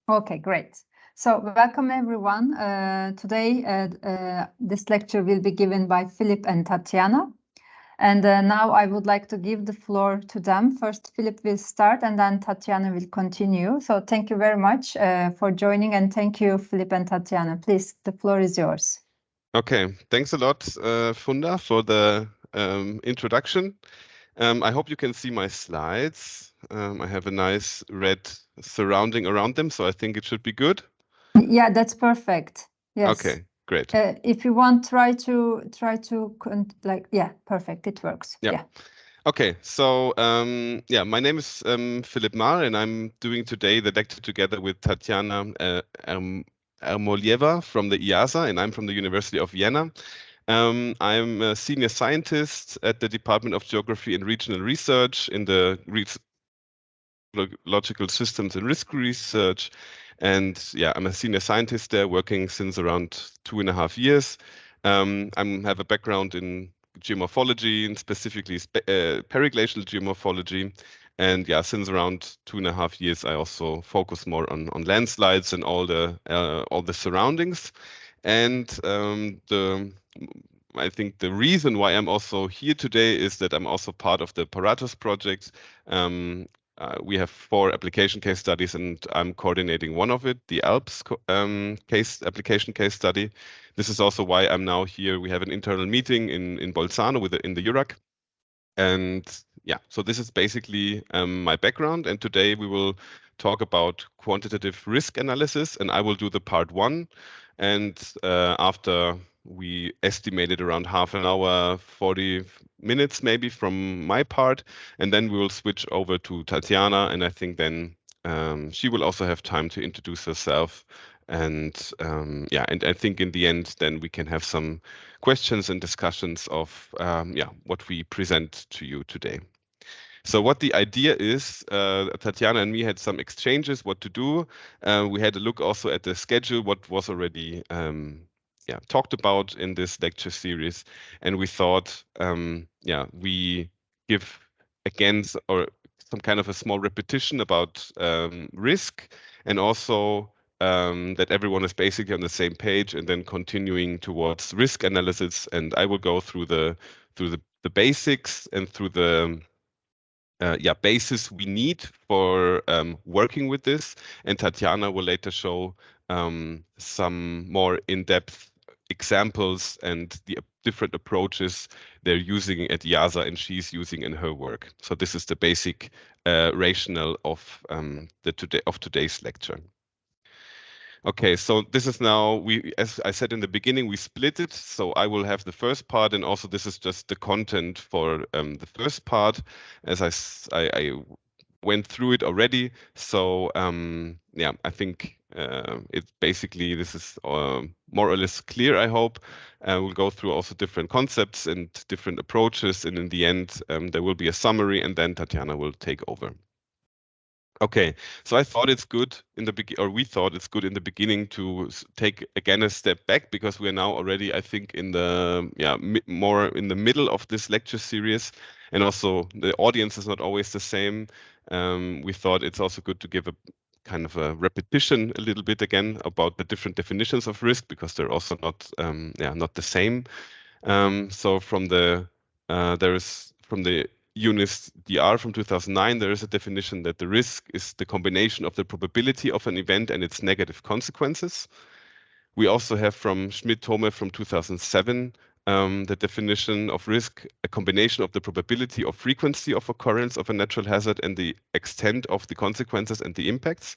Okay, great. So welcome everyone. Today, this lecture will be given by Philipp and Tatiana. And now I would like to give the floor to them. First, Philipp will start and then Tatiana will continue. So thank you very much for joining, and thank you, Philipp and Tatiana. Please, the floor is yours. Okay, thanks a lot, Funda, for the introduction. I hope you can see my slides. I have a nice red surrounding around them, so I think it should be good. Yeah, that's perfect. Yes. Okay, great. If you want, yeah, perfect. It works. Yeah. Okay, so yeah, my name is Philipp Marr, and I'm doing today the lecture together with Tatiana Ermolieva from the IASA, and I'm from the University of Vienna. I'm a senior scientist at the Department of Geography and Regional Research in the Logical Systems and Risk Research. And yeah, I'm a senior scientist there working since around 2.5 years. I have a background in geomorphology and specifically periglacial geomorphology. And yeah, since around 2.5 years, I also focus more on landslides and all the surroundings. And I think the reason why I'm also here today is that I'm also part of the PARATUS project. We have 4 application case studies, and I'm coordinating one of it, the Alps application case study. This is also why I'm now here. We have an internal meeting in Bolzano in the URAC. And yeah, so this is basically my background. And today we will talk about quantitative risk analysis, and I will do the part 1. And after we estimated around half an hour, 40 minutes maybe from my part, and then we will switch over to Tatiana, and I think then she will also have time to introduce herself. And yeah, and I think in the end, then we can have some questions and discussions of yeah, what we present to you today. So what the idea is, Tatiana and me had some exchanges what to do. We had a look also at the schedule, what was already yeah, talked about in this lecture series. And we thought, yeah, we give again or some kind of a small repetition about risk, and also that everyone is basically on the same page, and then continuing towards risk analysis. And I will go through the basics and through the yeah, basis we need for working with this. And Tatiana will later show some more in-depth examples and the different approaches they're using at IASA and she's using in her work. So this is the basic rationale of today's lecture. Okay, so this is now, as I said in the beginning, we split it. So I will have the first part, and also this is just the content for the first part, as I went through it already. So yeah, I think it's basically, this is more or less clear, I hope. We'll go through also different concepts and different approaches, and in the end, there will be a summary, and then Tatiana will take over. Okay, so I thought it's good in the beginning, or we thought it's good in the beginning to take again a step back, because we are now already, I think, in the more in the middle of this lecture series, and also the audience is not always the same. We thought it's also good to give a kind of a repetition a little bit again about the different definitions of risk, because they're also not not the same. So from the UNIS DR from 2009, there is a definition that the risk is the combination of the probability of an event and its negative consequences. We also have from Schmidt-Thome from 2007, the definition of risk, a combination of the probability of frequency of occurrence of a natural hazard and the extent of the consequences and the impacts.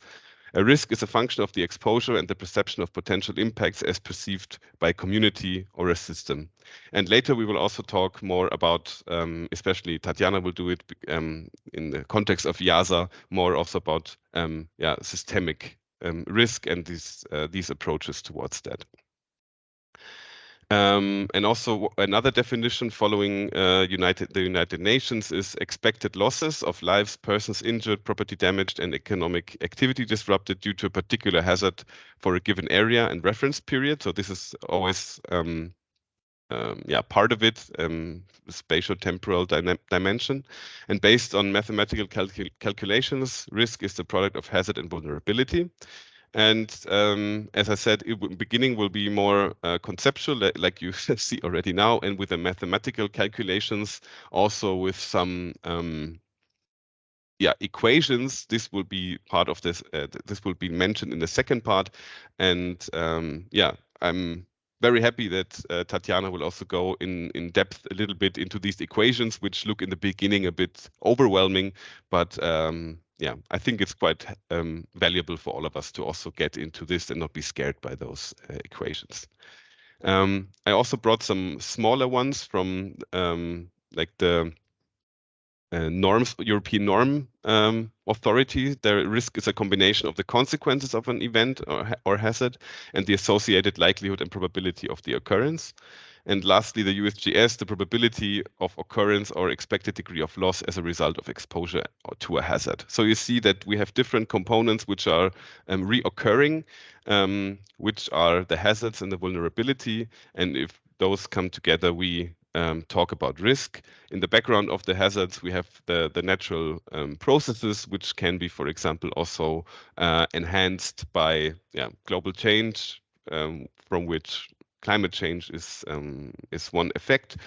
A risk is a function of the exposure and the perception of potential impacts as perceived by a community or a system. And later we will also talk more about, especially Tatiana will do it in the context of IASA, more also about systemic risk and these approaches towards that. And also another definition following the United Nations is expected losses of lives, persons injured, property damaged, and economic activity disrupted due to a particular hazard for a given area and reference period. So this is always part of it, spatial-temporal dimension. And based on mathematical calculations, risk is the product of hazard and vulnerability. And as I said, beginning will be more conceptual, like you see already now, and with the mathematical calculations, also with some equations. This will be part of this. This will be mentioned in the second part, and I'm very happy that Tatiana will also go in depth a little bit into these equations, which look in the beginning a bit overwhelming, but I think it's quite valuable for all of us to also get into this and not be scared by those equations. I also brought some smaller ones from like the European norm authority. The risk is a combination of the consequences of an event or hazard and the associated likelihood and probability of the occurrence. And lastly, the USGS, the probability of occurrence or expected degree of loss as a result of exposure to a hazard. So you see that we have different components which are reoccurring, which are the hazards and the vulnerability. And if those come together, we talk about risk. In the background of the hazards, we have the natural processes, which can be, for example, also enhanced by global change, from which climate change is one effect.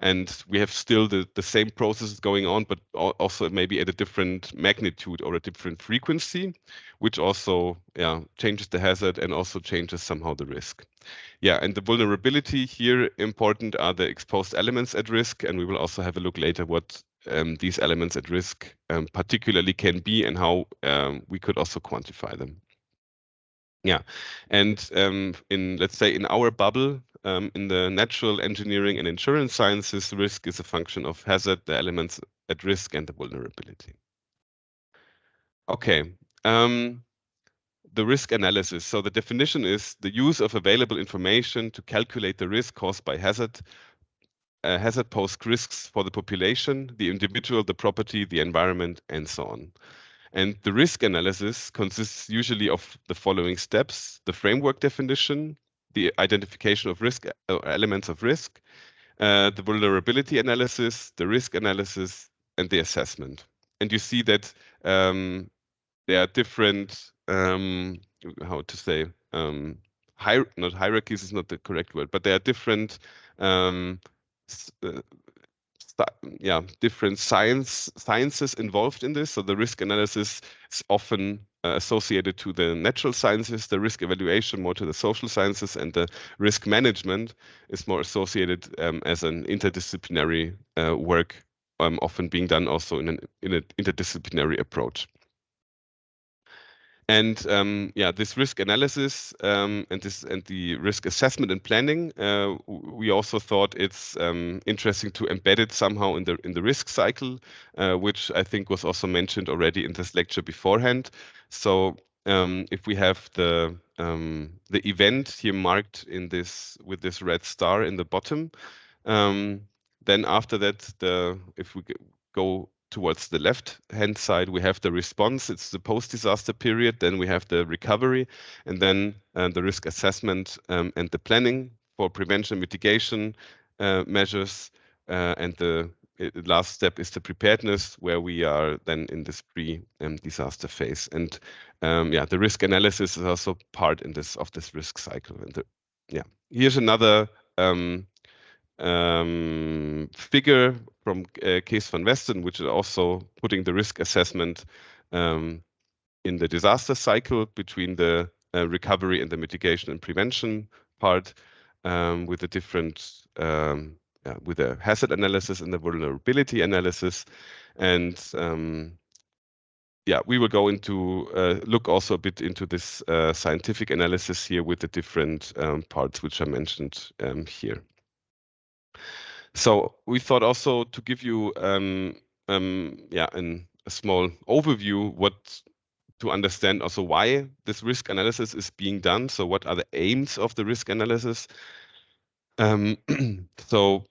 And we have still the same processes going on, but also maybe at a different magnitude or a different frequency, which also changes the hazard and also changes somehow the risk. And the vulnerability here, important are the exposed elements at risk, and we will also have a look later what these elements at risk particularly can be and how we could also quantify them. And let's say in our bubble, in the natural engineering and insurance sciences, risk is a function of hazard, the elements at risk, and the vulnerability. Okay. The risk analysis. So the definition is the use of available information to calculate the risk caused by hazard. Hazard posed risks for the population, the individual, the property, the environment, and so on. And the risk analysis consists usually of the following steps: the framework definition, the identification of risk elements of risk, the vulnerability analysis, the risk analysis, and the assessment. And you see that there are different, how to say, not hierarchies is not the correct word, but there are different, different sciences involved in this. So the risk analysis is often associated to the natural sciences, the risk evaluation more to the social sciences, and the risk management is more associated as an interdisciplinary work, often being done also in an interdisciplinary approach. And this risk analysis and the risk assessment and planning, we also thought it's interesting to embed it somehow in the risk cycle, which I think was also mentioned already in this lecture beforehand. So if we have the event here marked in this with this red star in the bottom, then after that, if we go towards the left-hand side, we have the response. It's the post-disaster period. Then we have the recovery, and then the risk assessment and the planning for prevention, mitigation measures, and the last step is the preparedness, where we are then in this pre-disaster phase. And the risk analysis is also part of this risk cycle. And here's another figure from Kees van Westen, which is also putting the risk assessment in the disaster cycle between the recovery and the mitigation and prevention part, with the different with the hazard analysis and the vulnerability analysis. And we will go into look also a bit into this scientific analysis here with the different parts which I mentioned here. So we thought also to give you a small overview to understand also why this risk analysis is being done. So what are the aims of the risk analysis? So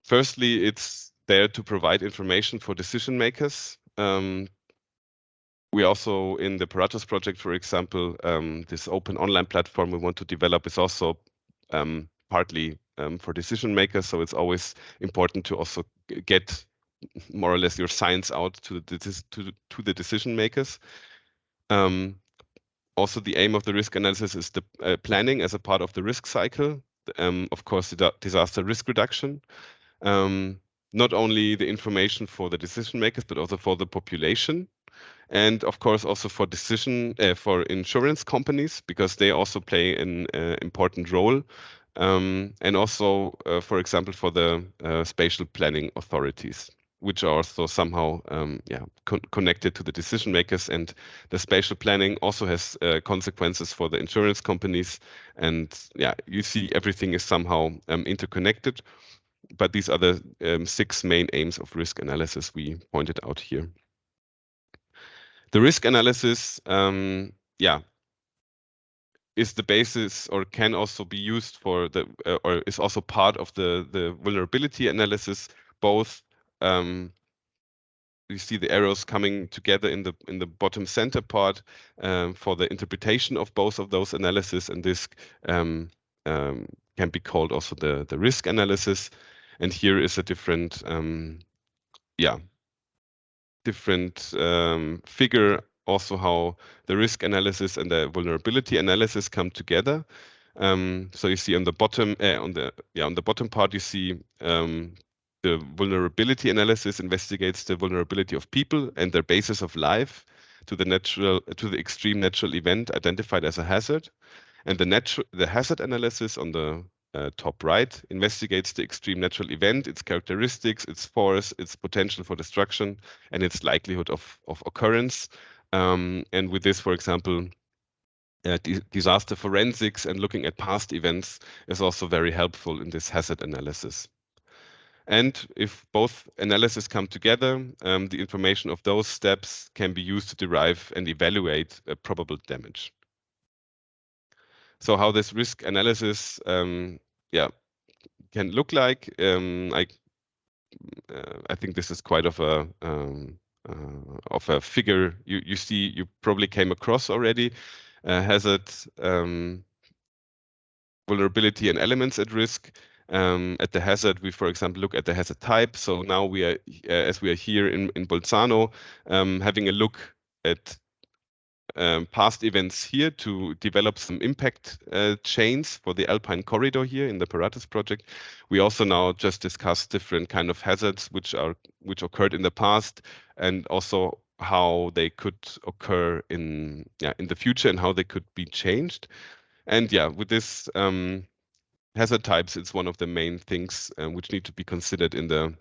firstly, it's there to provide information for decision makers. We also, in the PARATUS project, for example, this open online platform we want to develop is also partly for decision makers. So it's always important to also get more or less your science out to the decision makers. Also, the aim of the risk analysis is the planning as a part of the risk cycle. Of course, disaster risk reduction. Not only the information for the decision makers, but also for the population. And of course, also for for insurance companies, because they also play an important role. And also, for example, for the spatial planning authorities, which are also somehow connected to the decision makers. And the spatial planning also has consequences for the insurance companies. And yeah, you see everything is somehow interconnected. But these are the 6 main aims of risk analysis we pointed out here. The risk analysis, is the basis or can also be used for the, or is also part of the vulnerability analysis. Both, you see the arrows coming together in the bottom center part for the interpretation of both of those analysis, and this can be called also the risk analysis. And here is a different, different figure also how the risk analysis and the vulnerability analysis come together. So you see on the bottom on the bottom part you see the vulnerability analysis investigates the vulnerability of people and their basis of life to the extreme natural event identified as a hazard. And the hazard analysis on the top right investigates the extreme natural event, its characteristics, its force, its potential for destruction, and its likelihood of occurrence. And with this, for example, disaster forensics and looking at past events is also very helpful in this hazard analysis. And if both analyses come together, the information of those steps can be used to derive and evaluate probable damage. So how this risk analysis can look like, I think this is quite of a figure you see, you probably came across already. Hazard, vulnerability and elements at risk. At the hazard, we, for example, look at the hazard type. So now we are, as we are here in Bolzano, having a look at past events here to develop some impact chains for the Alpine corridor here in the PARATUS project. We also now just discussed different kind of hazards which occurred in the past, and also how they could occur in the future and how they could be changed. And with this hazard types, it's one of the main things which need to be considered in the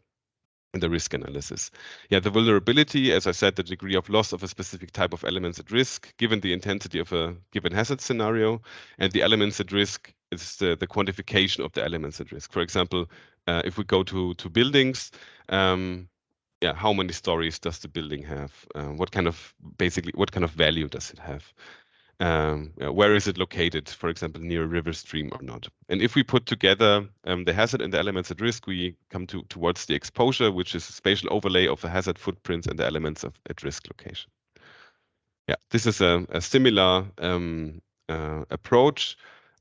risk analysis. The vulnerability, as I said, the degree of loss of a specific type of elements at risk, given the intensity of a given hazard scenario, and the elements at risk is the quantification of the elements at risk. For example, if we go to buildings, how many stories does the building have? What kind of value does it have? Where is it located, for example, near a river stream or not? And if we put together the hazard and the elements at risk, we come towards the exposure, which is a spatial overlay of the hazard footprints and the elements of at risk location. This is a similar approach,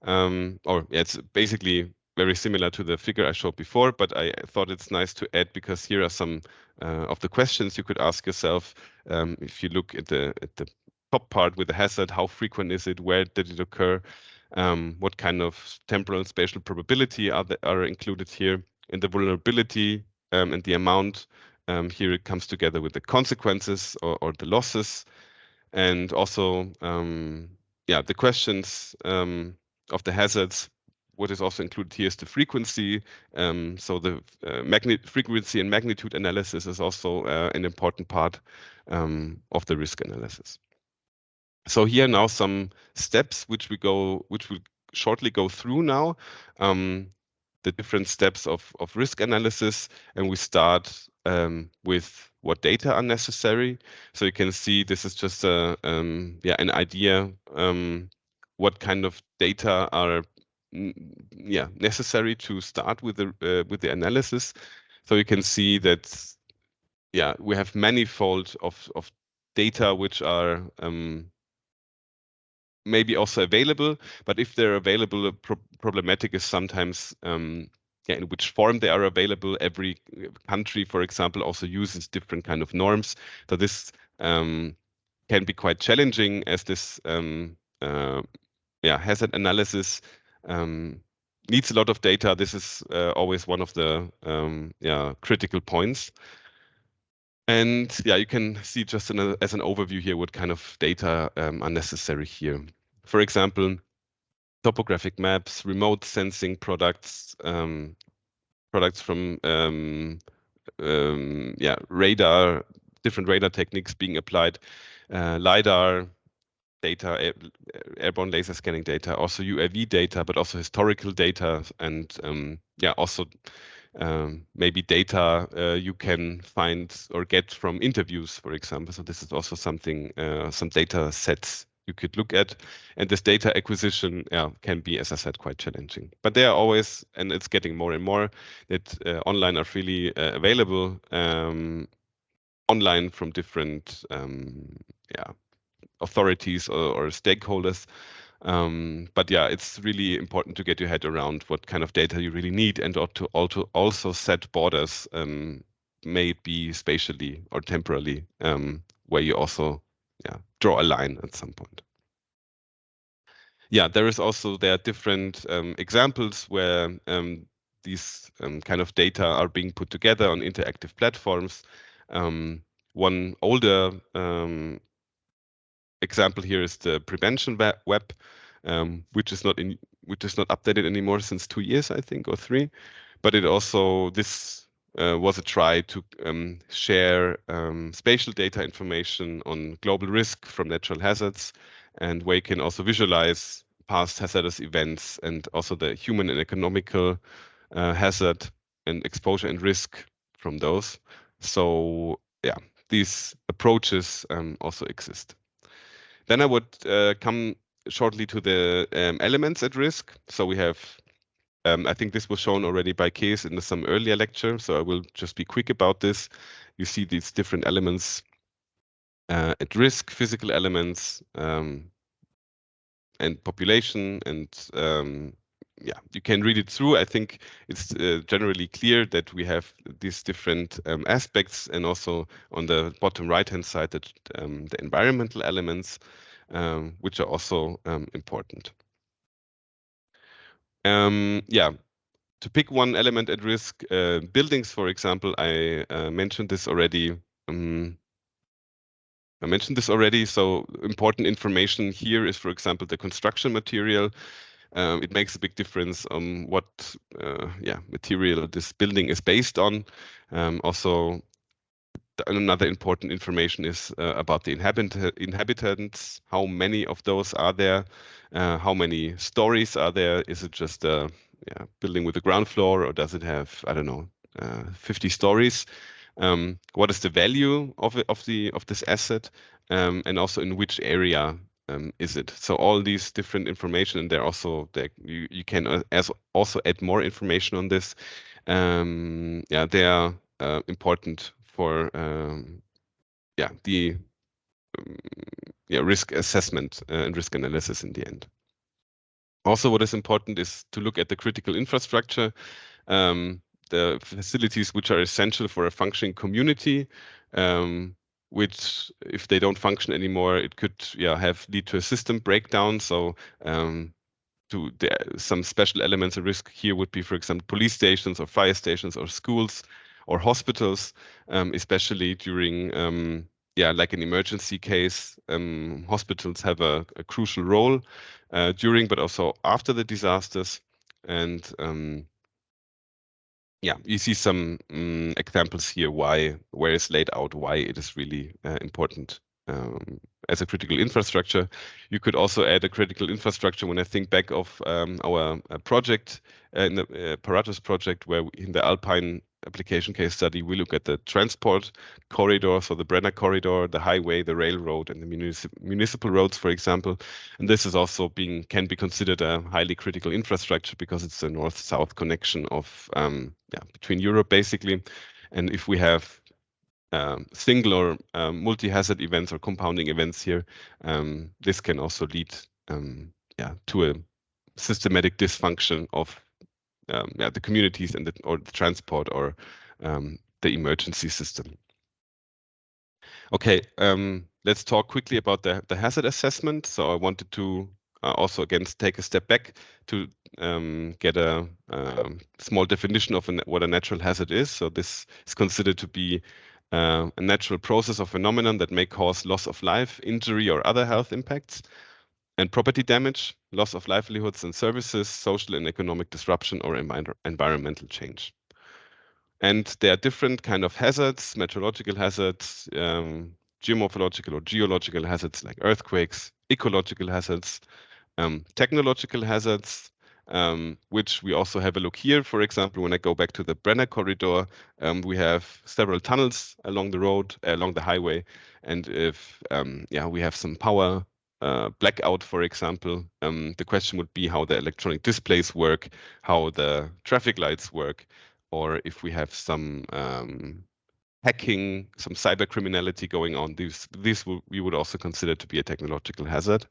it's basically very similar to the figure I showed before, but I thought it's nice to add because here are some of the questions you could ask yourself. If you look at the top part with the hazard, how frequent is it? Where did it occur? What kind of temporal and spatial probability are included here? In the vulnerability and the amount, here it comes together with the consequences or the losses. And also, the questions of the hazards. What is also included here is the frequency. So the frequency and magnitude analysis is also an important part of the risk analysis. So here now some steps which we'll shortly go through now. The different steps of risk analysis, and we start with what data are necessary. So you can see this is just an idea what kind of data are necessary to start with the analysis. So you can see that we have manifold of data which are maybe also available, but if they're available, problematic is sometimes in which form they are available. Every country, for example, also uses different kind of norms. So this can be quite challenging, as this hazard analysis needs a lot of data. This is always one of the critical points. And you can see just as an overview here what kind of data are necessary here. For example, topographic maps, remote sensing products, products from radar, different radar techniques being applied, LiDAR data, airborne laser scanning data, also UAV data, but also historical data, and also maybe data you can find or get from interviews, for example. So this is also something, some data sets you could look at. And this data acquisition can be, as I said, quite challenging. But they are always, and it's getting more and more, that online are freely available online from different authorities or stakeholders. But it's really important to get your head around what kind of data you really need, and to also set borders, may it be spatially or temporally, where you also draw a line at some point. There are different examples where these kind of data are being put together on interactive platforms. One older example here is the prevention web, which is not updated anymore since 2 years, I think, or 3. But it also, this was a try to share spatial data information on global risk from natural hazards, and where you can also visualize past hazardous events and also the human and economical hazard and exposure and risk from those. So these approaches also exist. Then I would come shortly to the elements at risk. So we have, I think this was shown already by Kees in some earlier lecture, so I will just be quick about this. You see these different elements at risk, physical elements, and population, and you can read it through. I think it's generally clear that we have these different aspects, and also on the bottom right-hand side that the environmental elements, which are also important. To pick one element at risk, buildings, for example, I mentioned this already. So important information here is, for example, the construction material. It makes a big difference on what material this building is based on. Also, another important information is about the inhabitants. How many of those are there? How many stories are there? Is it just a building with a ground floor, or does it have, I don't know, 50 stories? What is the value of this asset, and also in which area is it? So all these different information, and there also you can also add more information on this. They are important for the risk assessment and risk analysis in the end. Also, what is important is to look at the critical infrastructure, the facilities which are essential for a functioning community, which, if they don't function anymore, it could lead to a system breakdown. So some special elements of risk here would be, for example, police stations or fire stations or schools or hospitals, especially during like an emergency case. Hospitals have a crucial role during, but also after the disasters. And you see some examples here where it's laid out why it is really important as a critical infrastructure. You could also add a critical infrastructure when I think back of our project, in the PARATUS project, where in the Alpine application case study, we look at the transport corridor, so the Brenner corridor, the highway, the railroad, and the municipal roads, for example. And this is also can be considered a highly critical infrastructure, because it's a north-south connection of between Europe, basically. And if we have single or multi-hazard events or compounding events here, this can also lead to a systematic dysfunction of the communities or the transport or the emergency system. Okay, let's talk quickly about the hazard assessment. So I wanted to also again take a step back to get a small definition of what a natural hazard is. So this is considered to be a natural process or phenomenon that may cause loss of life, injury, or other health impacts, and property damage, loss of livelihoods and services, social and economic disruption, or environmental change. And there are different kind of hazards, meteorological hazards, geomorphological or geological hazards like earthquakes, ecological hazards, technological hazards, which we also have a look here. For example, when I go back to the Brenner corridor, we have several tunnels along the road, along the highway. And if we have some power blackout, for example, the question would be how the electronic displays work, how the traffic lights work, or if we have some hacking, some cyber criminality going on. These we would also consider to be a technological hazard.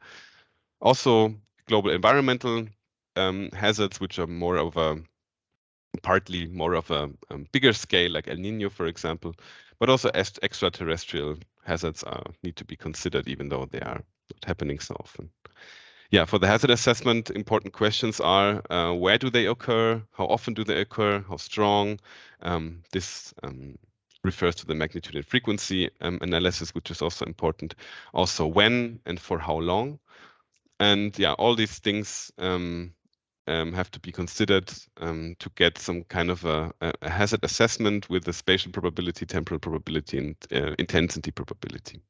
Also, global environmental hazards, which are more of a partly more of a bigger scale, like El Nino, for example, but also extraterrestrial hazards need to be considered, even though they are not happening so often. Yeah, for the hazard assessment, important questions are where do they occur? How often do they occur? How strong? This refers to the magnitude and frequency analysis, which is also important. Also, when and for how long? And yeah, all these things have to be considered to get some kind of a hazard assessment with the spatial probability, temporal probability, and intensity probability.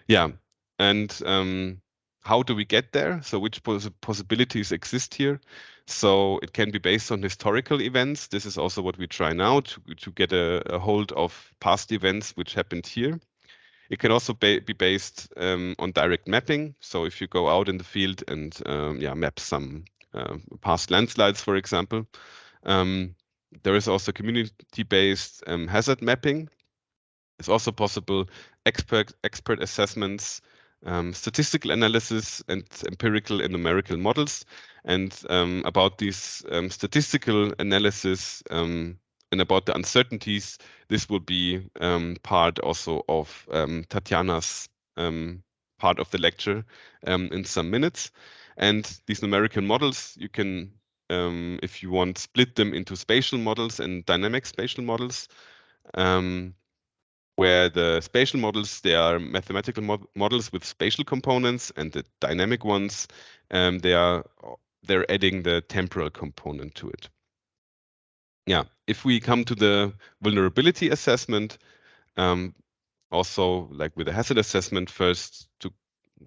Yeah, and how do we get there? So which possibilities exist here? So it can be based on historical events. This is also what we try now to get a hold of past events which happened here. It can also be based on direct mapping. So if you go out in the field and map some past landslides, for example. There is also community-based hazard mapping. It's also possible expert assessments, statistical analysis, and empirical and numerical models. And about these statistical analysis and about the uncertainties, this will be part also of Tatiana's part of the lecture in some minutes. And these numerical models, you can, if you want, split them into spatial models and dynamic spatial models. Where the spatial models, they are mathematical models with spatial components, and the dynamic ones, they're adding the temporal component to it. Yeah, if we come to the vulnerability assessment, also like with the hazard assessment, first to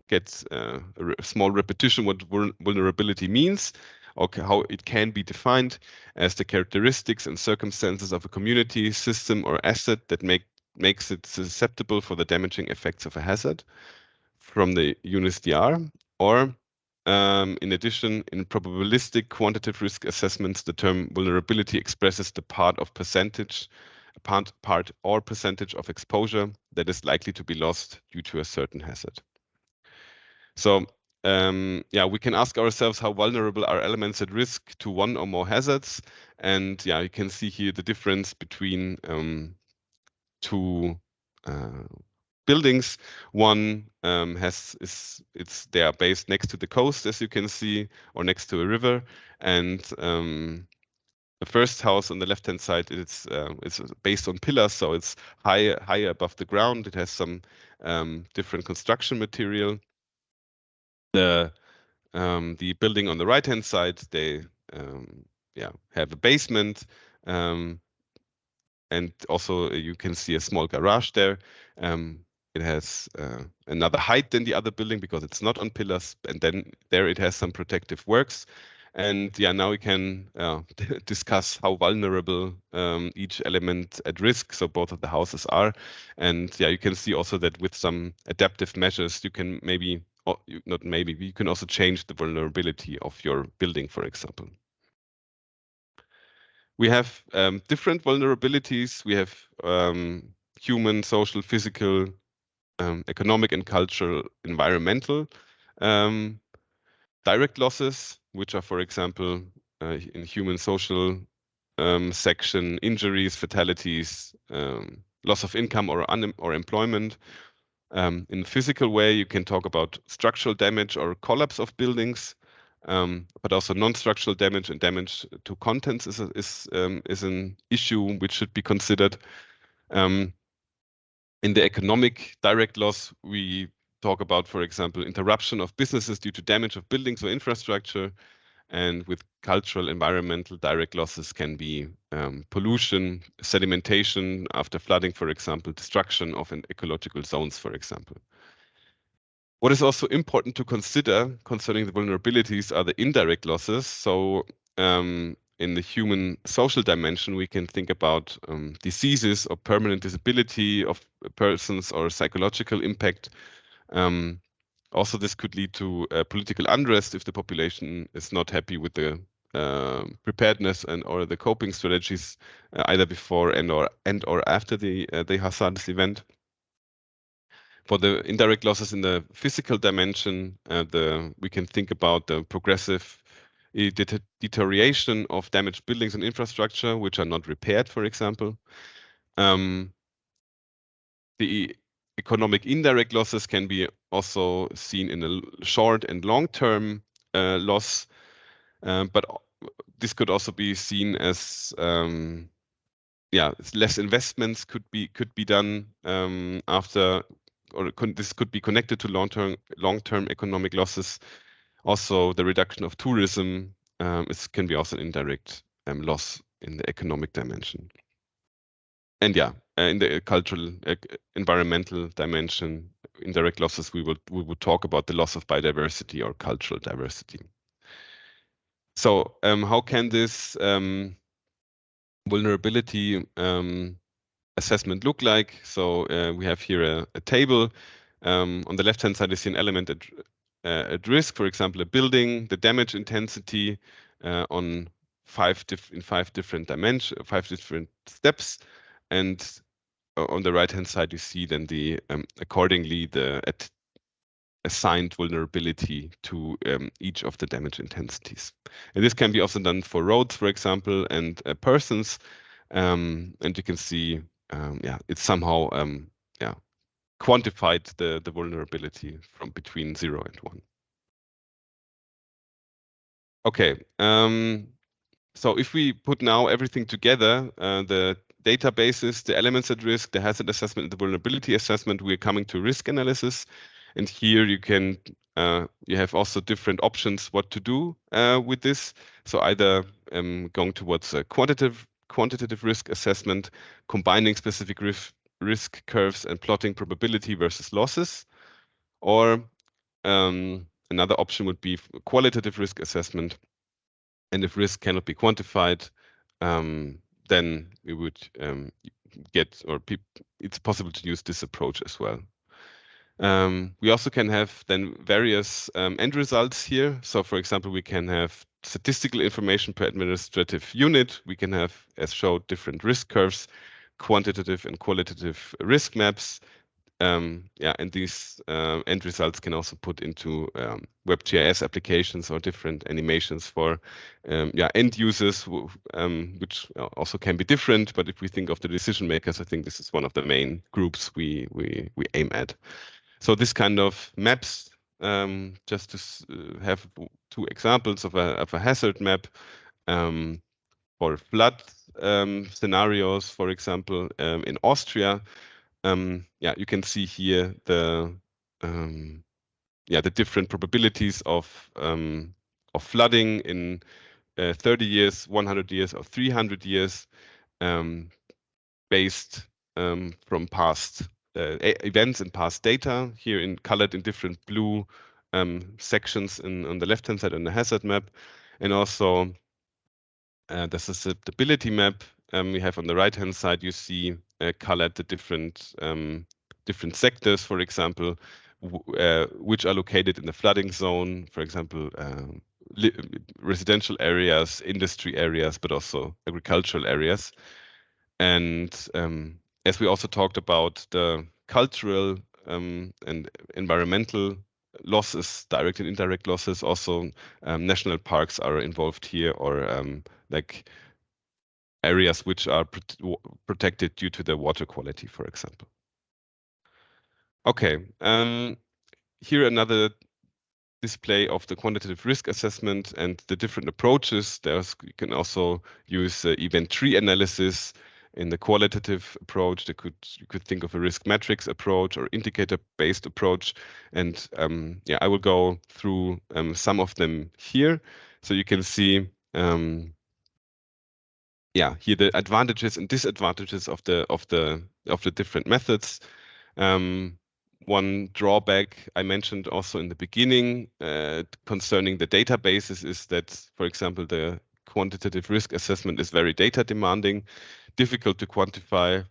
get a small repetition what vulnerability means, or how it can be defined as the characteristics and circumstances of a community, system, or asset that makes it susceptible for the damaging effects of a hazard from the UNSDR. Or in addition, in probabilistic quantitative risk assessments, the term vulnerability expresses the part or percentage of exposure that is likely to be lost due to a certain hazard. So we can ask ourselves how vulnerable are elements at risk to one or more hazards. And yeah, you can see here the difference between two buildings. One they are based next to the coast, as you can see, or next to a river. And the first house on the left-hand side, it's based on pillars, so it's higher above the ground. It has some different construction material. The building on the right-hand side, they have a basement, and also you can see a small garage there. It has another height than the other building because it's not on pillars, and then there it has some protective works. And yeah, now we can discuss how vulnerable each element at risk, so both of the houses are. And yeah, you can see also that with some adaptive measures, you can you can also change the vulnerability of your building, for example. We have different vulnerabilities. We have human, social, physical, economic and cultural, environmental direct losses, which are, for example, in human social section, injuries, fatalities, loss of income or employment. In a physical way, you can talk about structural damage or collapse of buildings, but also non-structural damage and damage to contents is an issue which should be considered. In the economic direct loss, we talk about, for example, interruption of businesses due to damage of buildings or infrastructure. And with cultural, environmental direct losses can be pollution, sedimentation after flooding, for example, destruction of ecological zones, for example. What is also important to consider concerning the vulnerabilities are the indirect losses. So in the human social dimension, we can think about diseases or permanent disability of persons or psychological impact. Also, this could lead to political unrest if the population is not happy with the preparedness or the coping strategies either before and or after the hazardous event. For the indirect losses in the physical dimension, we can think about the progressive deterioration of damaged buildings and infrastructure, which are not repaired, for example. The economic indirect losses can be also seen in a short and long-term loss, but this could also be seen as less investments could be done after, or this could be connected to long-term economic losses. Also, the reduction of tourism can be also an indirect loss in the economic dimension. And in the cultural, environmental dimension, indirect losses, we would talk about the loss of biodiversity or cultural diversity. So how can this vulnerability assessment look like? So we have here a table. On the left-hand side, you see an element at risk, for example, a building, the damage intensity in five different dimensions, 5 different steps, and on the right-hand side, you see then accordingly the assigned vulnerability to each of the damage intensities. And this can be also done for roads, for example, and persons. And you can see, it's somehow quantified the vulnerability from between 0 and 1. Okay. So if we put now everything together, the databases, the elements at risk, the hazard assessment, the vulnerability assessment, we're coming to risk analysis. And here you have also different options what to do with this. So either going towards a quantitative risk assessment, combining specific risk curves and plotting probability versus losses. Or another option would be qualitative risk assessment. And if risk cannot be quantified, then we would it's possible to use this approach as well. We also can have then various end results here. So for example, we can have statistical information per administrative unit. We can have, as showed, different risk curves, quantitative and qualitative risk maps. And these end results can also put into WebGIS applications or different animations for end users, which also can be different. But if we think of the decision makers, I think this is one of the main groups we aim at. So this kind of maps, just to have 2 examples of a hazard map for flood scenarios, for example, in Austria. You can see here the different probabilities of flooding in 30 years, 100 years, or 300 years, based from past events and past data. Here colored in different blue sections on the left-hand side on the hazard map, and also the susceptibility map. We have on the right-hand side, you see colored the different sectors, for example, which are located in the flooding zone, for example, residential areas, industry areas, but also agricultural areas. And as we also talked about the cultural and environmental losses, direct and indirect losses, also national parks are involved here, or like areas which are protected due to the water quality, for example. Okay, here another display of the quantitative risk assessment and the different approaches. You can also use event tree analysis in the qualitative approach. You could think of a risk matrix approach or indicator-based approach. And yeah, I will go through some of them here, so you can see yeah, here the advantages and disadvantages of the different methods. One drawback I mentioned also in the beginning concerning the databases is that, for example, the quantitative risk assessment is very data demanding, difficult to quantify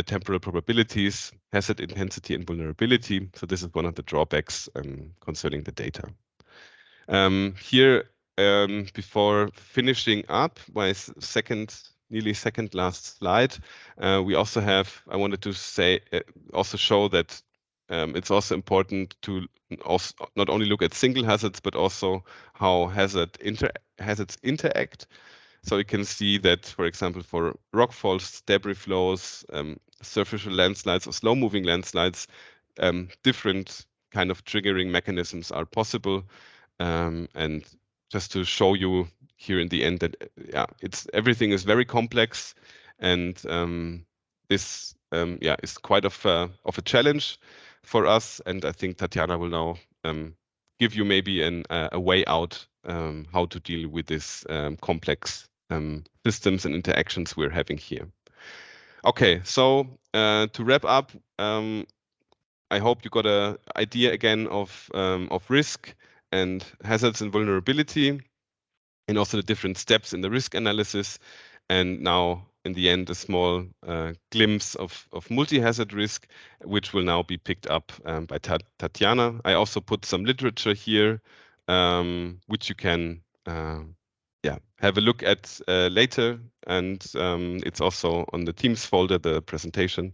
temporal probabilities, hazard intensity, and vulnerability. So this is one of the drawbacks concerning the data. Here, before finishing up my nearly second last slide, we also have, I wanted to say, also show that it's also important to also not only look at single hazards, but also how hazards interact. So you can see that, for example, for rockfalls, debris flows, superficial landslides or slow-moving landslides, different kind of triggering mechanisms are possible. And just to show you here in the end that yeah, everything is very complex, and this yeah, is quite of a challenge for us. And I think Tatiana will now give you maybe a way out how to deal with this complex systems and interactions we're having here. Okay, so to wrap up, I hope you got an idea again of risk and hazards and vulnerability, and also the different steps in the risk analysis. And now, in the end, a small glimpse of multi-hazard risk, which will now be picked up by Tatiana. I also put some literature here, which you can yeah, have a look at later. And it's also on the Teams folder, the presentation.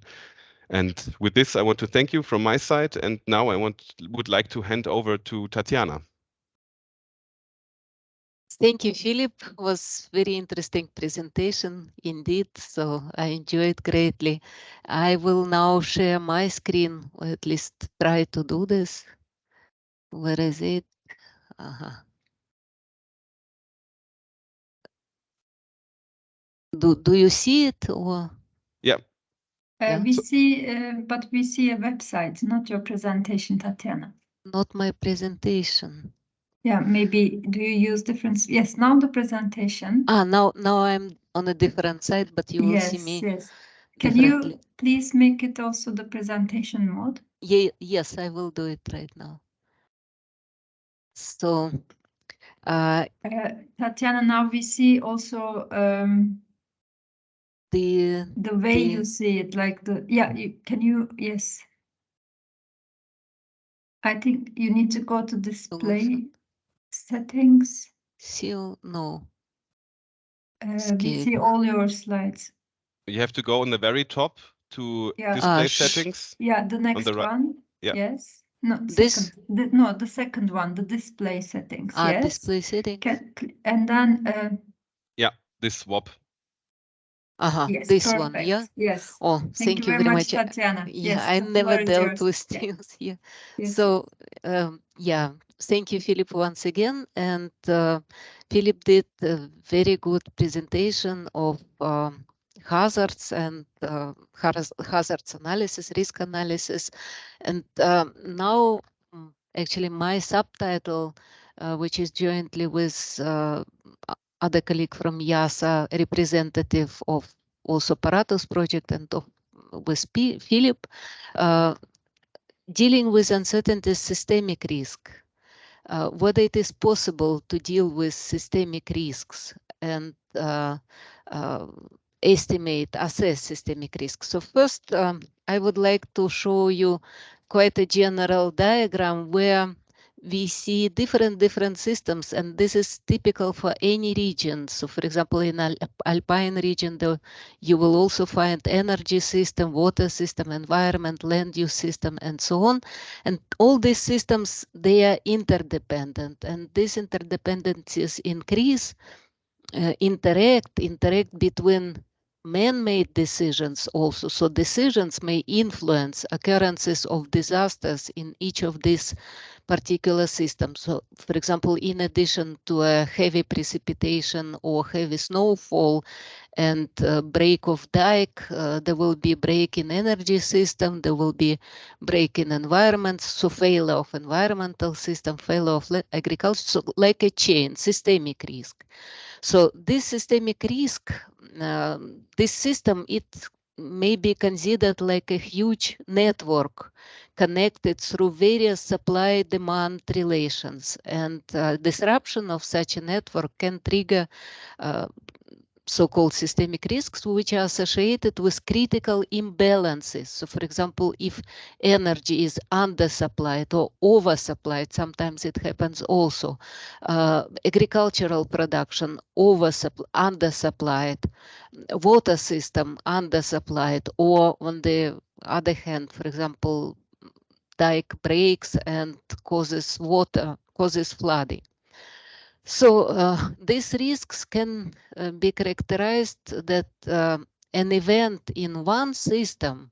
And with this, I want to thank you from my side. And now I would like to hand over to Tatiana. Thank you, Philip. It was very interesting presentation indeed. So I enjoyed greatly. I will now share my screen, or at least try to do this. Where is it? Do you see it or? Yeah. We see, but we see a website, not your presentation, Tatiana. Not my presentation. Yeah, maybe do you use different? Yes, now the presentation. Now I'm on a different side, but you will see me. Yes. Can you please make it also the presentation mode? Yes, I will do it right now. So, Tatiana, now we see also the way you see it, like the yes. I think you need to go to display settings. No. We see all your slides. You have to go on the very top to display settings. Yeah, the next one. Yeah. Yes. No, the second one, the display settings. Yes. Display settings. And then. Yeah, this swap. Yes, this perfect. one, yeah? Yes. Oh, thank you very much, Tatiana. Yeah, yes, I never dealt with things here. Yes. So, yeah, thank you, Philip, once again. And Philip did a very good presentation of hazards and hazards analysis, risk analysis. And now, actually, my subtitle, which is jointly with other colleague from IASA, representative of also PARATUS project and with Philipp, dealing with uncertainty systemic risk, whether it is possible to deal with systemic risks and assess systemic risk. So first, I would like to show you quite a general diagram where we see different systems, and this is typical for any region. So for example, in Alpine region, you will also find energy system, water system, environment, land use system, and so on. And all these systems, they are interdependent, and these interdependencies increase interact between man-made decisions also. So decisions may influence occurrences of disasters in each of these particular systems. So, for example, in addition to a heavy precipitation or heavy snowfall and break of dike, there will be break in energy system, there will be break in environment, so failure of environmental system, failure of agriculture, so like a chain, systemic risk. So this systemic risk, this system, it may be considered like a huge network connected through various supply-demand relations, and disruption of such a network can trigger so-called systemic risks, which are associated with critical imbalances. So, for example, if energy is undersupplied or oversupplied, sometimes it happens also. Agricultural production undersupplied, water system undersupplied, or on the other hand, for example, dike breaks and causes flooding. So these risks can be characterized that an event in one system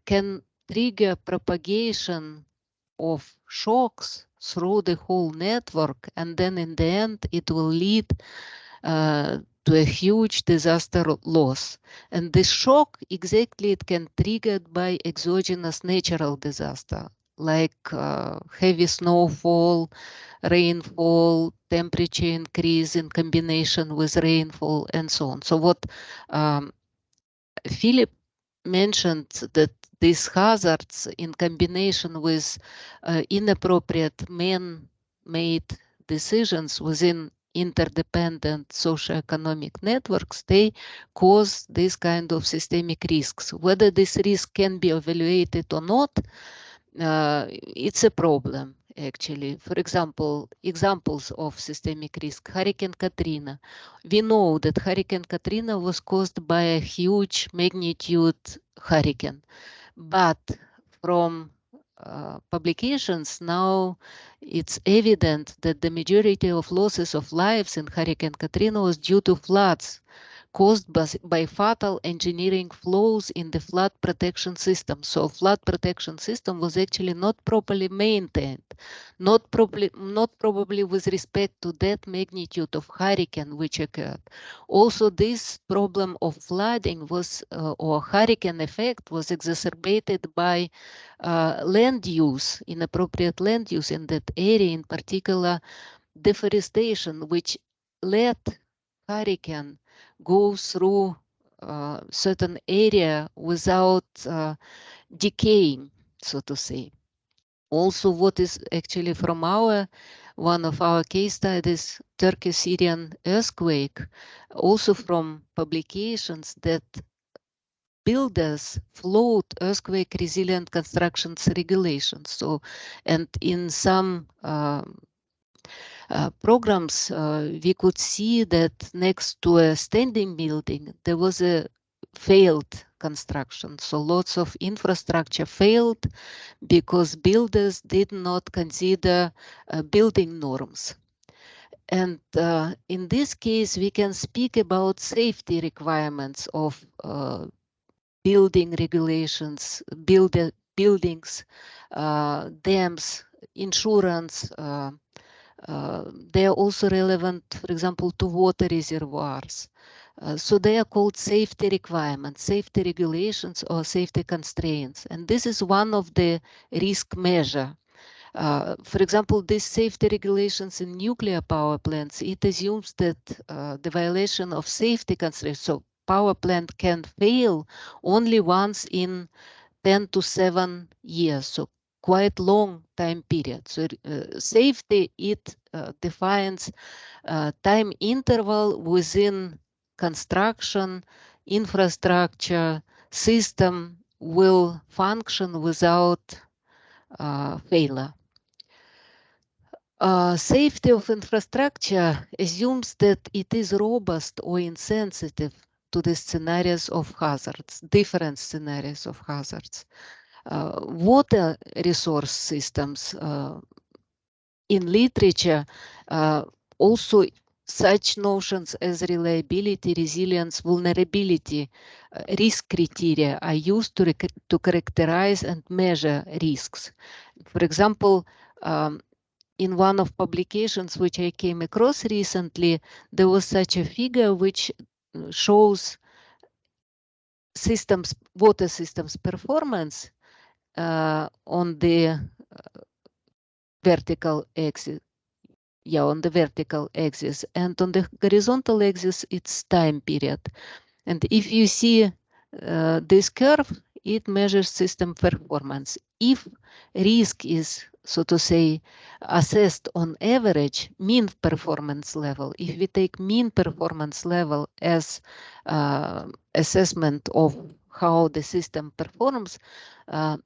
can trigger propagation of shocks through the whole network, and then in the end it will lead to a huge disaster loss. And this shock, exactly, it can be triggered by exogenous natural disaster, like heavy snowfall, rainfall, temperature increase in combination with rainfall, and so on. So what Philipp mentioned, that these hazards in combination with inappropriate man-made decisions within interdependent socioeconomic networks, they cause this kind of systemic risks. Whether this risk can be evaluated or not, it's a problem, actually. For example, examples of systemic risk: Hurricane Katrina. We know that Hurricane Katrina was caused by a huge magnitude hurricane, but from publications now it's evident that the majority of losses of lives in Hurricane Katrina was due to floods caused by fatal engineering flaws in the flood protection system. So flood protection system was actually not properly maintained, not probably with respect to that magnitude of hurricane which occurred. Also, this problem of flooding was, or hurricane effect, was exacerbated by land use, inappropriate land use in that area, in particular deforestation, which let hurricane go through certain area without decaying, so to say. Also, what is actually from one of our case studies, Turkey-Syrian earthquake, also from publications that builders float earthquake resilient constructions regulations. So, and in some programs, we could see that next to a standing building, there was a failed construction. So lots of infrastructure failed because builders did not consider building norms. And in this case, we can speak about safety requirements of building regulations, buildings, dams, insurance. They are also relevant, for example, to water reservoirs. So they are called safety requirements, safety regulations, or safety constraints. And this is one of the risk measure. For example, these safety regulations in nuclear power plants, it assumes that the violation of safety constraints, so power plant can fail only once in 10 to 7 years, so quite long time period. So safety, it defines time interval within construction, infrastructure, system will function without failure. Safety of infrastructure assumes that it is robust or insensitive to the scenarios of hazards, different scenarios of hazards. Water resource systems in literature also such notions as reliability, resilience, vulnerability, risk criteria are used to characterize and measure risks. For example, in one of publications which I came across recently, there was such a figure which shows water systems performance on the vertical axis. Yeah, on the vertical axis, and on the horizontal axis, it's time period. And if you see this curve, it measures system performance. If risk is, so to say, assessed on average mean performance level, if we take mean performance level as assessment of how the system performs,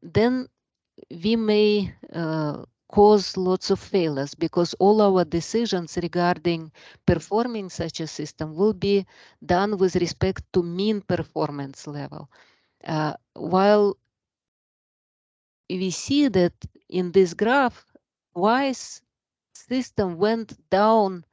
then we may cause lots of failures, because all our decisions regarding performing such a system will be done with respect to mean performance level. While we see that in this graph, WISE system went down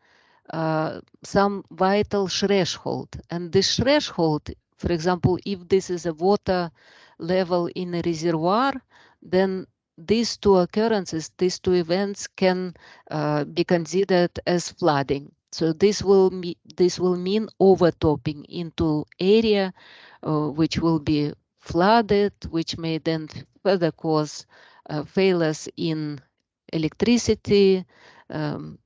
some vital threshold, and this threshold, for example, if this is a water level in a reservoir, then these two occurrences, these two events can be considered as flooding. So this will mean overtopping into area which will be flooded, which may then further cause failures in electricity,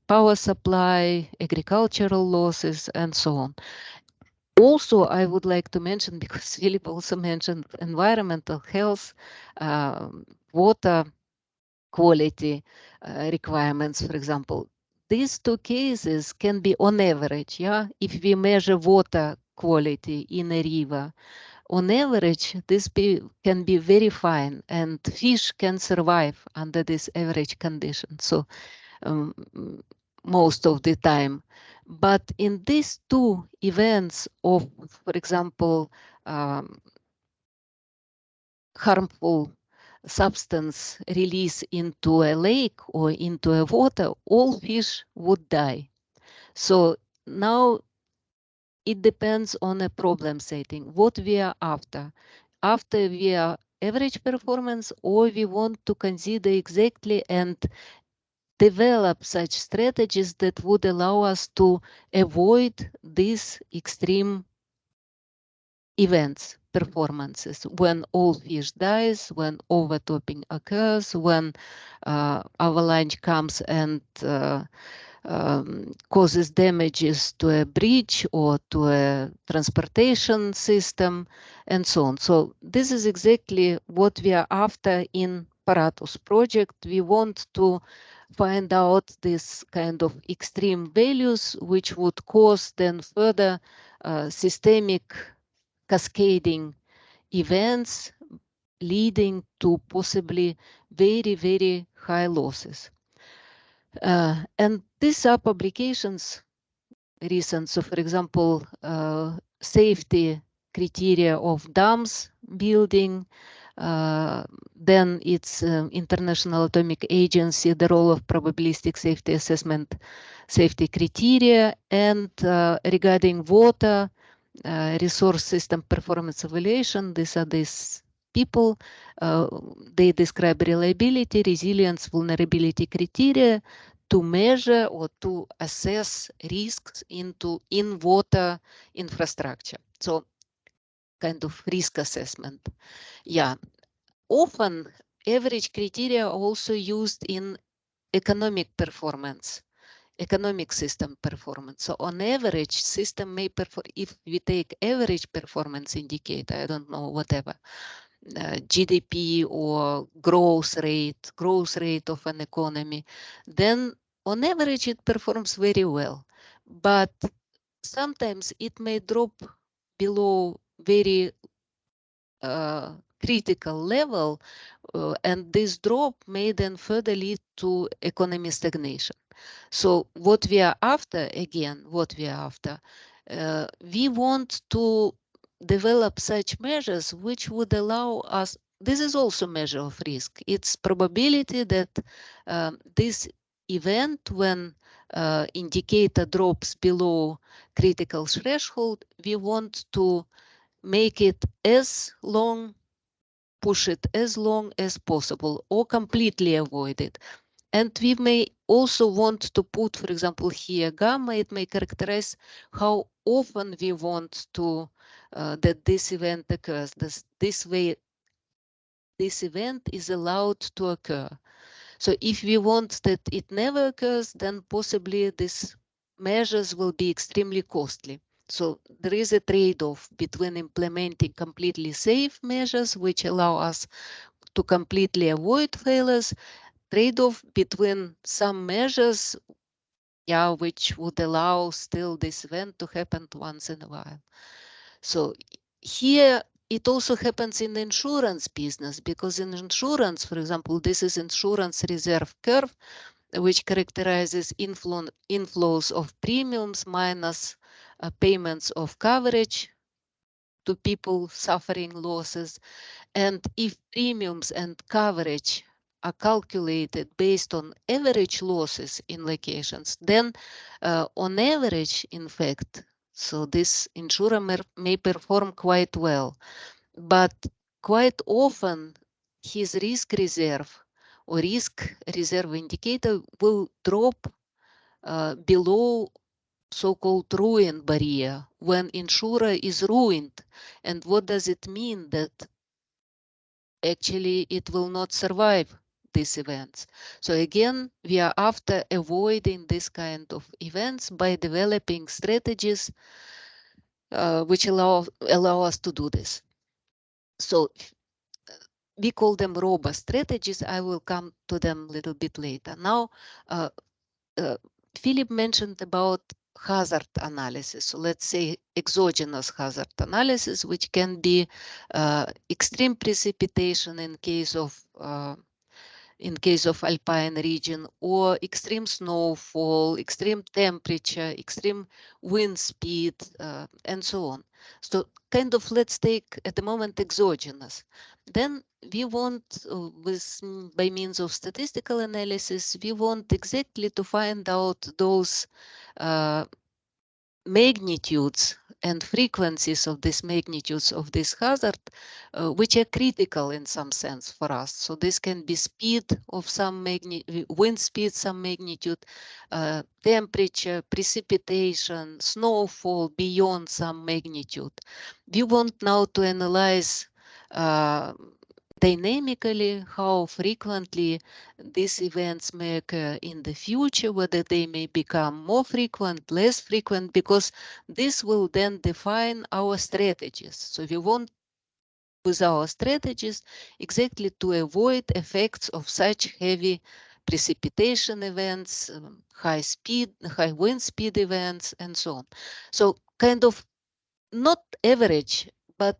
power supply, agricultural losses, and so on. Also, I would like to mention, because Philipp also mentioned environmental health, water quality requirements, for example. These two cases can be on average, yeah? If we measure water quality in a river, on average, this can be very fine, and fish can survive under this average condition. So most of the time. But in these two events of, for example, harmful substance release into a lake or into a water, all fish would die. So now it depends on a problem setting, what we are after. After we are average performance, or we want to consider exactly and develop such strategies that would allow us to avoid these extreme events, performances, when all fish dies, when overtopping occurs, when avalanche comes and causes damages to a bridge or to a transportation system, and so on. So this is exactly what we are after in PARATUS project. We want to find out this kind of extreme values, which would cause then further systemic cascading events leading to possibly very, very high losses. And these are publications recent. So, for example, safety criteria of dams building, then it's International Atomic Agency, the role of probabilistic safety assessment, safety criteria, and regarding water, resource system performance evaluation. These are these people. They describe reliability, resilience, vulnerability criteria to measure or to assess risks in water infrastructure. So kind of risk assessment. Yeah. Often average criteria are also used in economic performance, economic system performance. So on average, system may perform, if we take average performance indicator, I don't know, whatever, GDP or growth rate of an economy, then on average it performs very well. But sometimes it may drop below very critical level, and this drop may then further lead to economy stagnation. So what we are after, again, we want to develop such measures which would allow us, this is also measure of risk, it's probability that this event when indicator drops below critical threshold, we want to make it as long, push it as long as possible, or completely avoid it. And we may also want to put, for example, here gamma. It may characterize how often we want to that this event occurs. This way, this event is allowed to occur. So if we want that it never occurs, then possibly these measures will be extremely costly. So there is a trade-off between implementing completely safe measures, which allow us to completely avoid failures, trade-off between some measures, which would allow still this event to happen once in a while. So here it also happens in the insurance business, because in insurance, for example, this is insurance reserve curve, which characterizes inflows of premiums minus payments of coverage to people suffering losses. And if premiums and coverage are calculated based on average losses in locations, then on average, in fact, so this insurer may perform quite well. But quite often, his risk reserve or risk reserve indicator will drop below so-called ruin barrier when insurer is ruined. And what does it mean? That actually it will not survive these events. So again, we are after avoiding this kind of events by developing strategies which allow us to do this. So we call them robust strategies. I will come to them a little bit later. Now, Philipp mentioned about hazard analysis. So let's say exogenous hazard analysis, which can be extreme precipitation in case of alpine region, or extreme snowfall, extreme temperature, extreme wind speed, and so on. So kind of, let's take at the moment exogenous. Then we want, by means of statistical analysis, we want exactly to find out those magnitudes and frequencies of these magnitudes of this hazard, which are critical in some sense for us. So this can be speed of some magnitude, wind speed, some magnitude, temperature, precipitation, snowfall beyond some magnitude. We want now to analyze dynamically how frequently these events may occur in the future, whether they may become more frequent, less frequent, because this will then define our strategies. So we want, with our strategies, exactly to avoid effects of such heavy precipitation events, high wind speed events, and so on. So kind of not average, but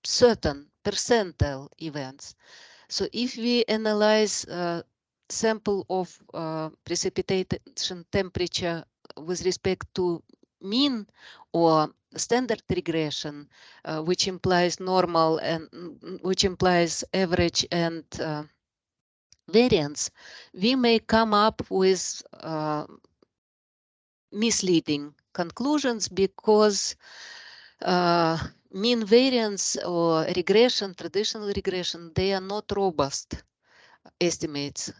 certain percentile events. So if we analyze sample of precipitation temperature with respect to mean or standard regression, which implies normal and which implies average and variance, we may come up with misleading conclusions, because mean variance or regression, traditional regression, they are not robust estimates.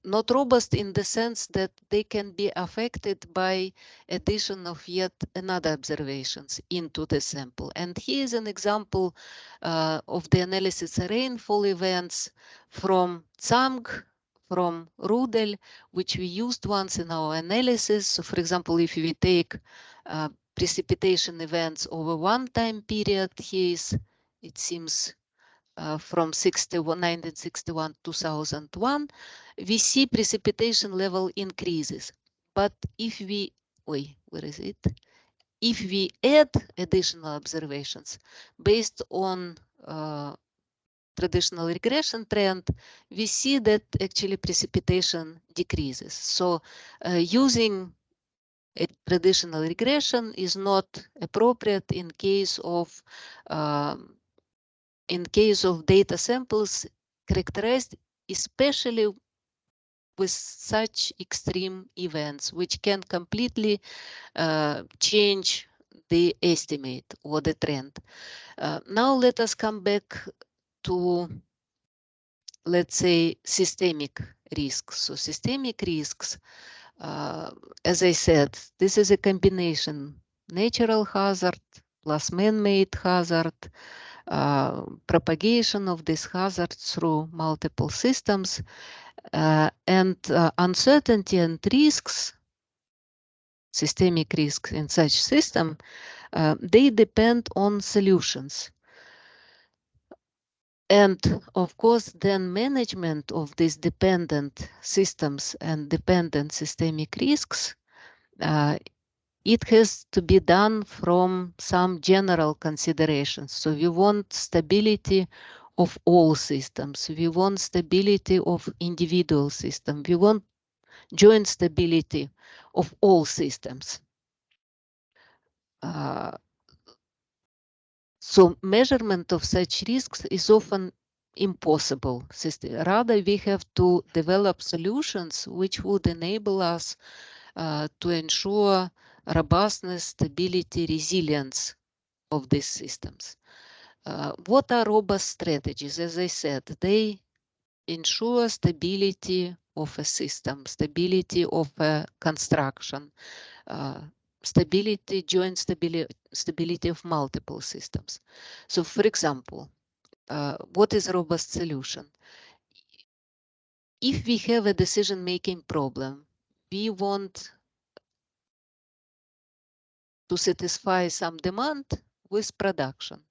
Not robust in the sense that they can be affected by addition of yet another observations into the sample. And here is an example of the analysis of rainfall events from Tsang, from Rudel, which we used once in our analysis. So for example, if we take precipitation events over one time period, here is, it seems, from 1961 to 2001, we see precipitation level increases. But if we, where is it? If we add additional observations based on traditional regression trend, we see that actually precipitation decreases. So using a traditional regression is not appropriate in case of data samples characterized especially with such extreme events, which can completely change the estimate or the trend. Now let us come back to, let's say, systemic risks. So systemic risks, as I said, this is a combination: natural hazard plus man-made hazard, propagation of this hazard through multiple systems, and uncertainty and risks, systemic risks in such system, they depend on solutions. And of course, then management of these dependent systems and dependent systemic risks, it has to be done from some general considerations. So we want stability of all systems. We want stability of individual systems. We want joint stability of all systems. So measurement of such risks is often impossible. Rather, we have to develop solutions which would enable us to ensure robustness, stability, resilience of these systems. What are robust strategies? As I said, they ensure stability of a system, stability of a construction, stability, joint stability of multiple systems. So, for example, what is a robust solution? If we have a decision-making problem, we want to satisfy some demand with production,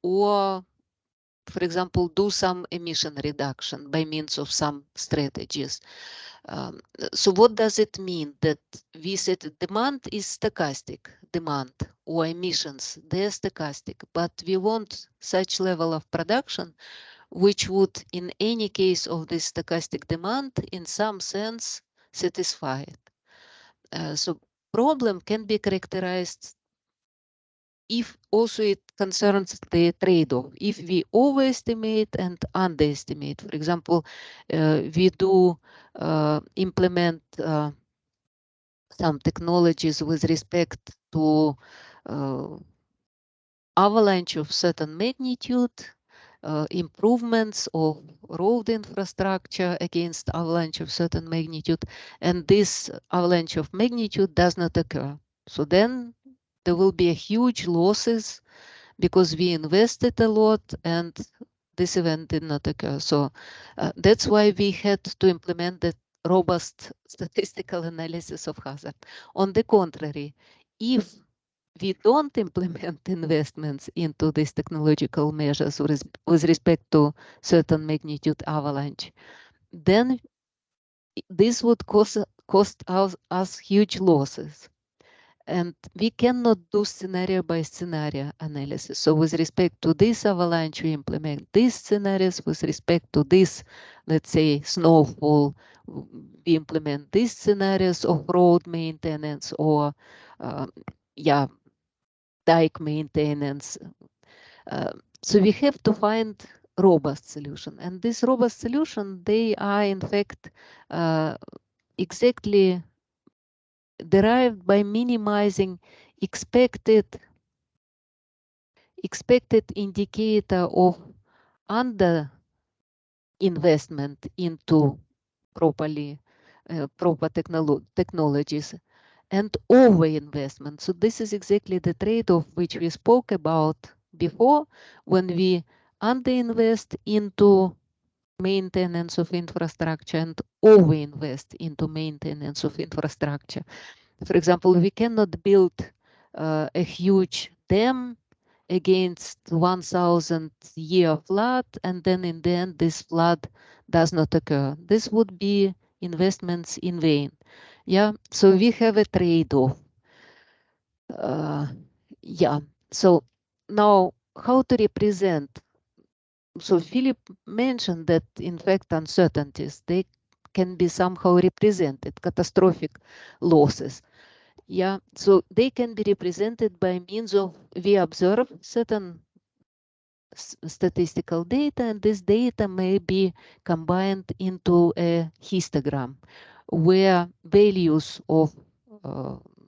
or, for example, do some emission reduction by means of some strategies. So what does it mean? That we said demand is stochastic demand, or emissions, they're stochastic, but we want such level of production which would, in any case of this stochastic demand, in some sense satisfy it. So problem can be characterized if also it concerns the trade-off. If we overestimate and underestimate, for example, we do implement some technologies with respect to avalanche of certain magnitude, improvements of road infrastructure against avalanche of certain magnitude, and this avalanche of magnitude does not occur. So then there will be a huge losses because we invested a lot and this event did not occur. So that's why we had to implement the robust statistical analysis of hazard. On the contrary, if we don't implement investments into these technological measures with respect to certain magnitude avalanche, then this would cost us huge losses. And we cannot do scenario by scenario analysis. So with respect to this avalanche, we implement these scenarios. With respect to this, let's say, snowfall, we implement these scenarios of road maintenance or, dike maintenance. So we have to find robust solution. And this robust solution, they are in fact exactly derived by minimizing expected indicator of under investment into proper technologies and over investment. So this is exactly the trade-off which we spoke about before when we underinvest into maintenance of infrastructure and over-invest into maintenance of infrastructure. For example, we cannot build a huge dam against 1,000-year flood, and then in the end this flood does not occur. This would be investments in vain. Yeah, so we have a trade-off. So now how to represent? So Philipp mentioned that in fact uncertainties, they can be somehow represented, catastrophic losses. Yeah, so they can be represented by means of we observe certain statistical data, and this data may be combined into a histogram where values of,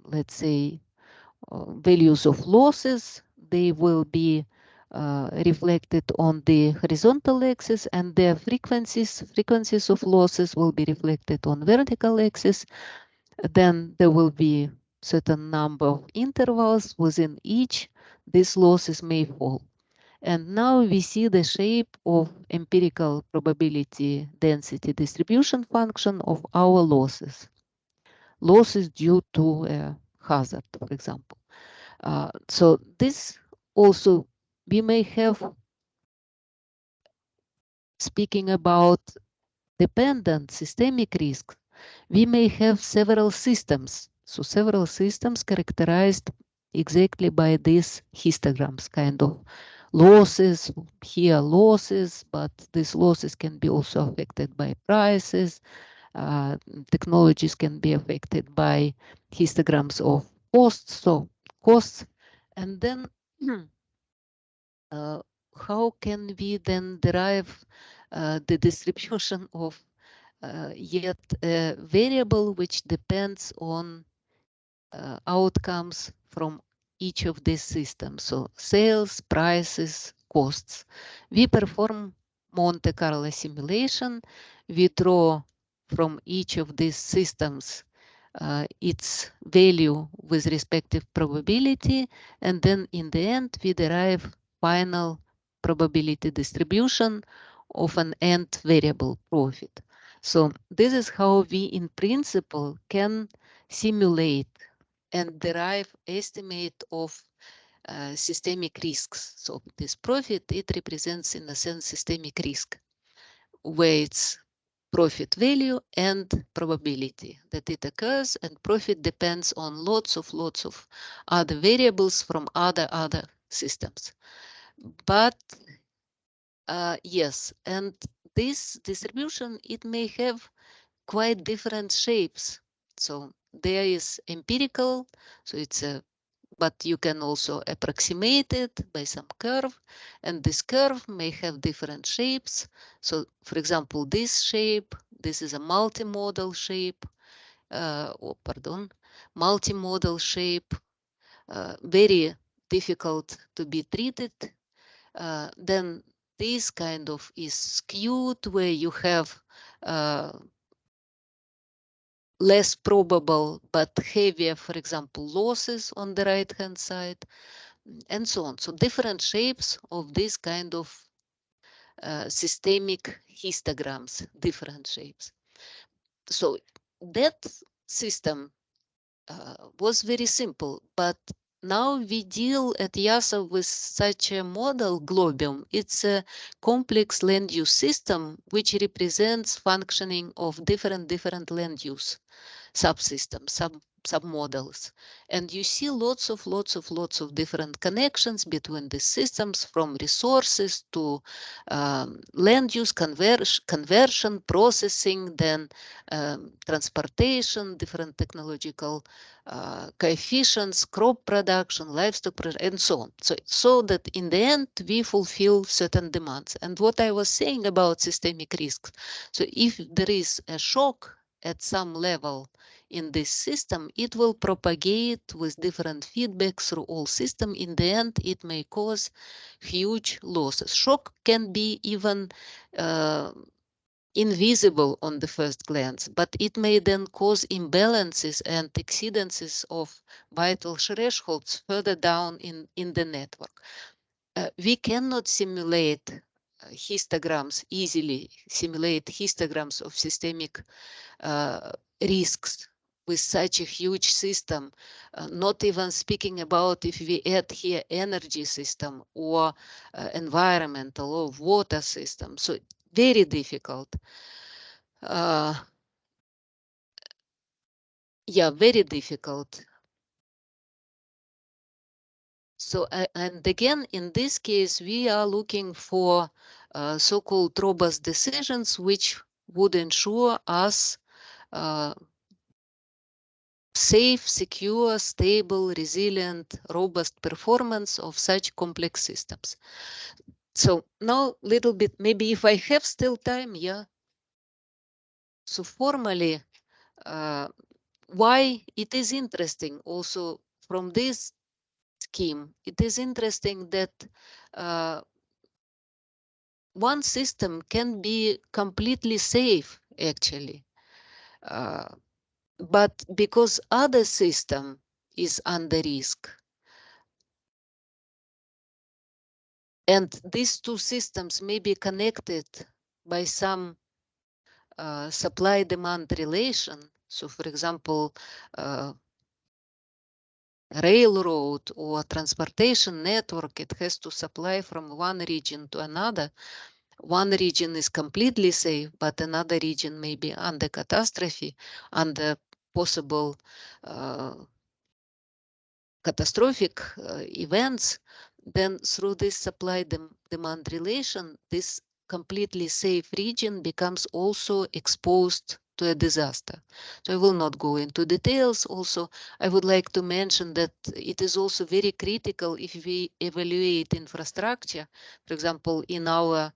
let's say, values of losses, they will be reflected on the horizontal axis, and their frequencies of losses will be reflected on vertical axis. Then there will be certain number of intervals within each these losses may fall. And now we see the shape of empirical probability density distribution function of our losses. Losses due to a hazard, for example. So this also, we may have, speaking about dependent systemic risk, we may have several systems. So several systems characterized exactly by these histograms, kind of losses, here losses, but these losses can be also affected by prices. Technologies can be affected by histograms of costs. So costs, and then how can we then derive the distribution of yet a variable which depends on outcomes from each of these systems. So sales, prices, costs. We perform Monte Carlo simulation. We draw from each of these systems its value with respective probability, and then in the end we derive final probability distribution of an end variable profit. So this is how we in principle can simulate and derive estimate of systemic risks. So this profit, it represents in a sense systemic risk, where it's profit value and probability that it occurs, and profit depends on lots of other variables from other systems. But yes, and this distribution, it may have quite different shapes. So there is empirical, so it's a, but you can also approximate it by some curve, and this curve may have different shapes. So for example, this shape, this is a multimodal shape, multimodal shape, very difficult to be treated. Then this kind of is skewed, where you have less probable but heavier, for example, losses on the right hand side, and so on. So different shapes of this kind of systemic histograms, different shapes. So that system was very simple, but now we deal at IIASA with such a model, Globium. It's a complex land use system which represents functioning of different land use subsystems, submodels, and you see lots of different connections between the systems, from resources to land use conversion, processing, then transportation, different technological coefficients, crop production, livestock production, and so on. So that in the end we fulfill certain demands. And what I was saying about systemic risks, so if there is a shock at some level in this system, it will propagate with different feedback through all system. In the end, it may cause huge losses. Shock can be even invisible on the first glance, but it may then cause imbalances and exceedances of vital thresholds further down in the network. We cannot simulate histograms easily, simulate histograms of systemic risks with such a huge system, not even speaking about if we add here energy system or environmental or water system. So very difficult. Yeah, very difficult. So, and again, in this case, we are looking for so-called robust decisions, which would ensure us safe, secure, stable, resilient, robust performance of such complex systems. So now little bit, maybe if I have still time, yeah. So formally, why it is interesting also from this scheme, it is interesting that one system can be completely safe actually, but because other system is under risk, and these two systems may be connected by some supply-demand relation. So, for example, railroad or transportation network, it has to supply from one region to another. One region is completely safe, but another region may be under catastrophe, under possible catastrophic events. Then through this supply-demand relation, this completely safe region becomes also exposed to a disaster. So I will not go into details. Also, I would like to mention that it is also very critical if we evaluate infrastructure. For example, in our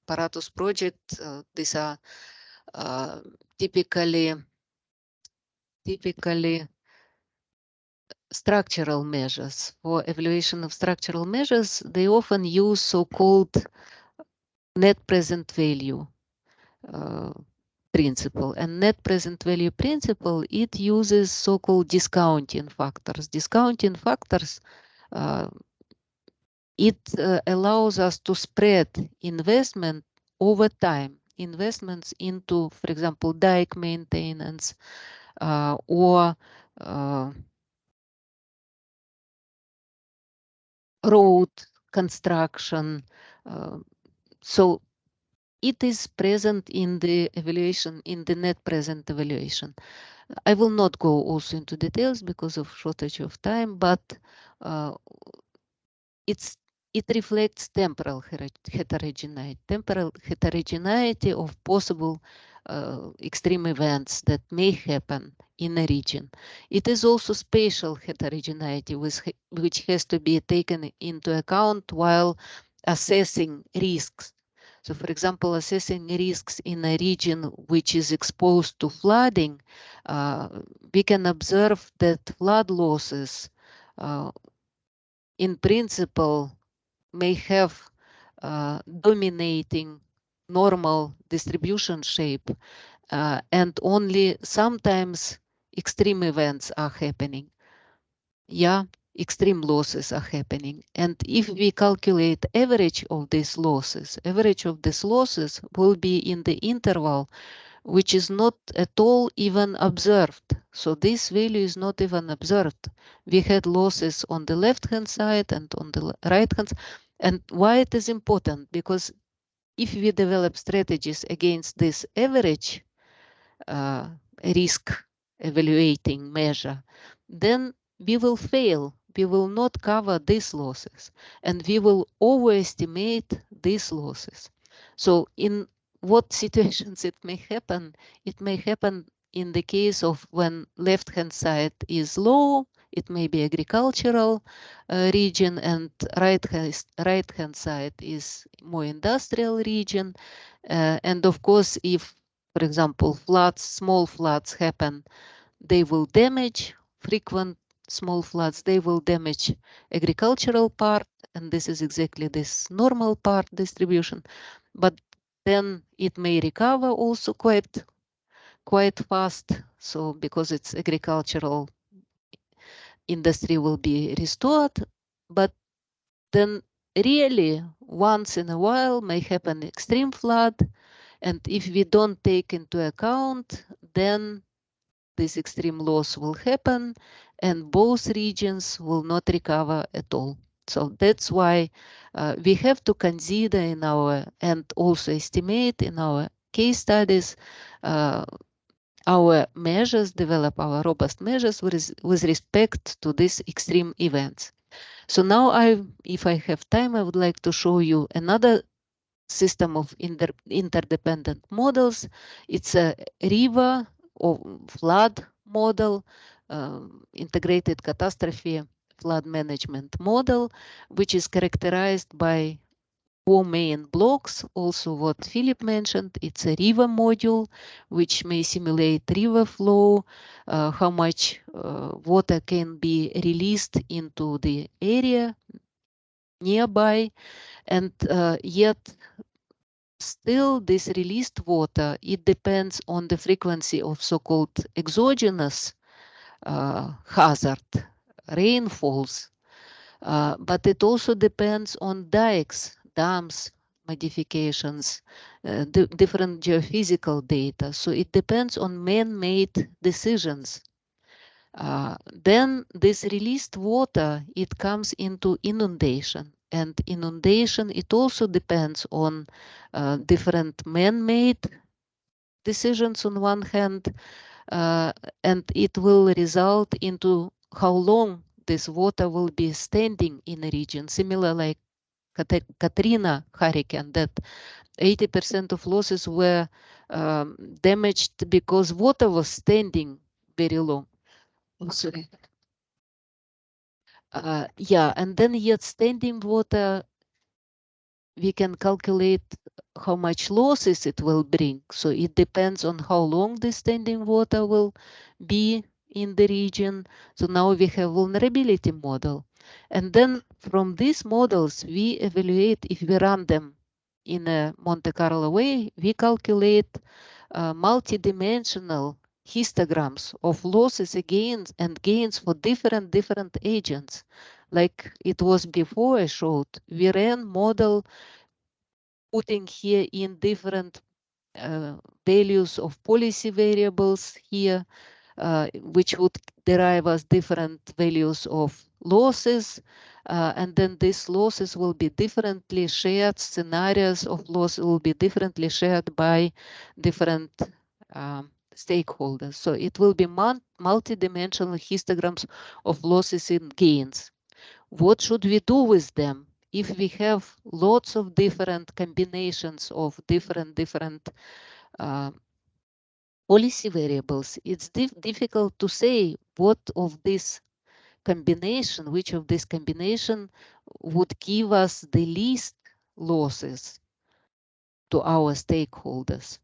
PARATUS project, these are typically structural measures. For evaluation of structural measures, they often use so-called net present value principle. And net present value principle, it uses so-called discounting factors. Discounting factors, it allows us to spread investment over time. Investments into, for example, dike maintenance or road construction. So it is present in the evaluation, in the net present evaluation. I will not go also into details because of shortage of time, but it reflects temporal heterogeneity of possible extreme events that may happen in a region. It is also spatial heterogeneity, which has to be taken into account while assessing risks. So, for example, assessing risks in a region which is exposed to flooding, we can observe that flood losses in principle may have dominating normal distribution shape, and only sometimes extreme events are happening. Yeah, extreme losses are happening. And if we calculate average of these losses will be in the interval which is not at all even observed. So this value is not even observed. We had losses on the left-hand side and on the right-hand. And why it is important? Because if we develop strategies against this average risk evaluating measure, then we will fail. We will not cover these losses, and we will overestimate these losses. So in what situations it may happen? It may happen in the case of when left-hand side is low, it may be agricultural region, and right-hand side is more industrial region. And of course, if, for example, floods, small floods happen, they will damage frequent small floods, they will damage agricultural part, and this is exactly this normal part distribution. But then it may recover also quite fast. So because it's agricultural industry will be restored, but then really once in a while may happen extreme flood, and if we don't take into account, then this extreme loss will happen and both regions will not recover at all. So that's why we have to consider in our, and also estimate in our case studies, our measures, develop our robust measures with respect to these extreme events. So now if I have time, I would like to show you another system of interdependent models. It's a river or flood model, integrated catastrophe flood management model, which is characterized by 4 main blocks. Also what Philipp mentioned, it's a river module, which may simulate river flow, how much water can be released into the area nearby, and yet still this released water, it depends on the frequency of so-called exogenous hazard, rainfalls, but it also depends on dikes, dams, modifications, different geophysical data. So it depends on man-made decisions. Then this released water, it comes into inundation, and inundation, it also depends on different man-made decisions on one hand, and it will result into how long this water will be standing in a region, similar like Katrina hurricane, that 80% of losses were damaged because water was standing very long. Oh, sorry. Yeah, and then yet standing water, we can calculate how much losses it will bring. So it depends on how long the standing water will be in the region. So now we have vulnerability model. And then from these models, we evaluate, if we run them in a Monte Carlo way, we calculate multidimensional histograms of losses and gains for different agents. Like it was before I showed, we ran model putting here in different values of policy variables here, which would derive as different values of losses. And then these losses will be differently shared, scenarios of loss will be differently shared by different stakeholders. So it will be multi-dimensional histograms of losses and gains. What should we do with them? If we have lots of different combinations of different policy variables, it's difficult to say what of this combination, which of this combination would give us the least losses to our stakeholders.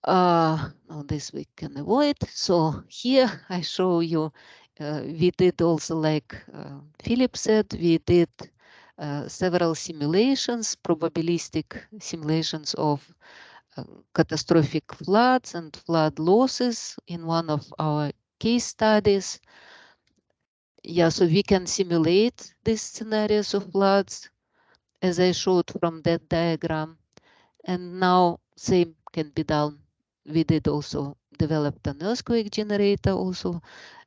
Now this we can avoid. So here I show you, we did also, like Philipp said, we did several simulations, probabilistic simulations of catastrophic floods and flood losses in one of our case studies. Yeah, so we can simulate these scenarios of floods, as I showed from that diagram. And now same can be done. We did also developed an earthquake generator also.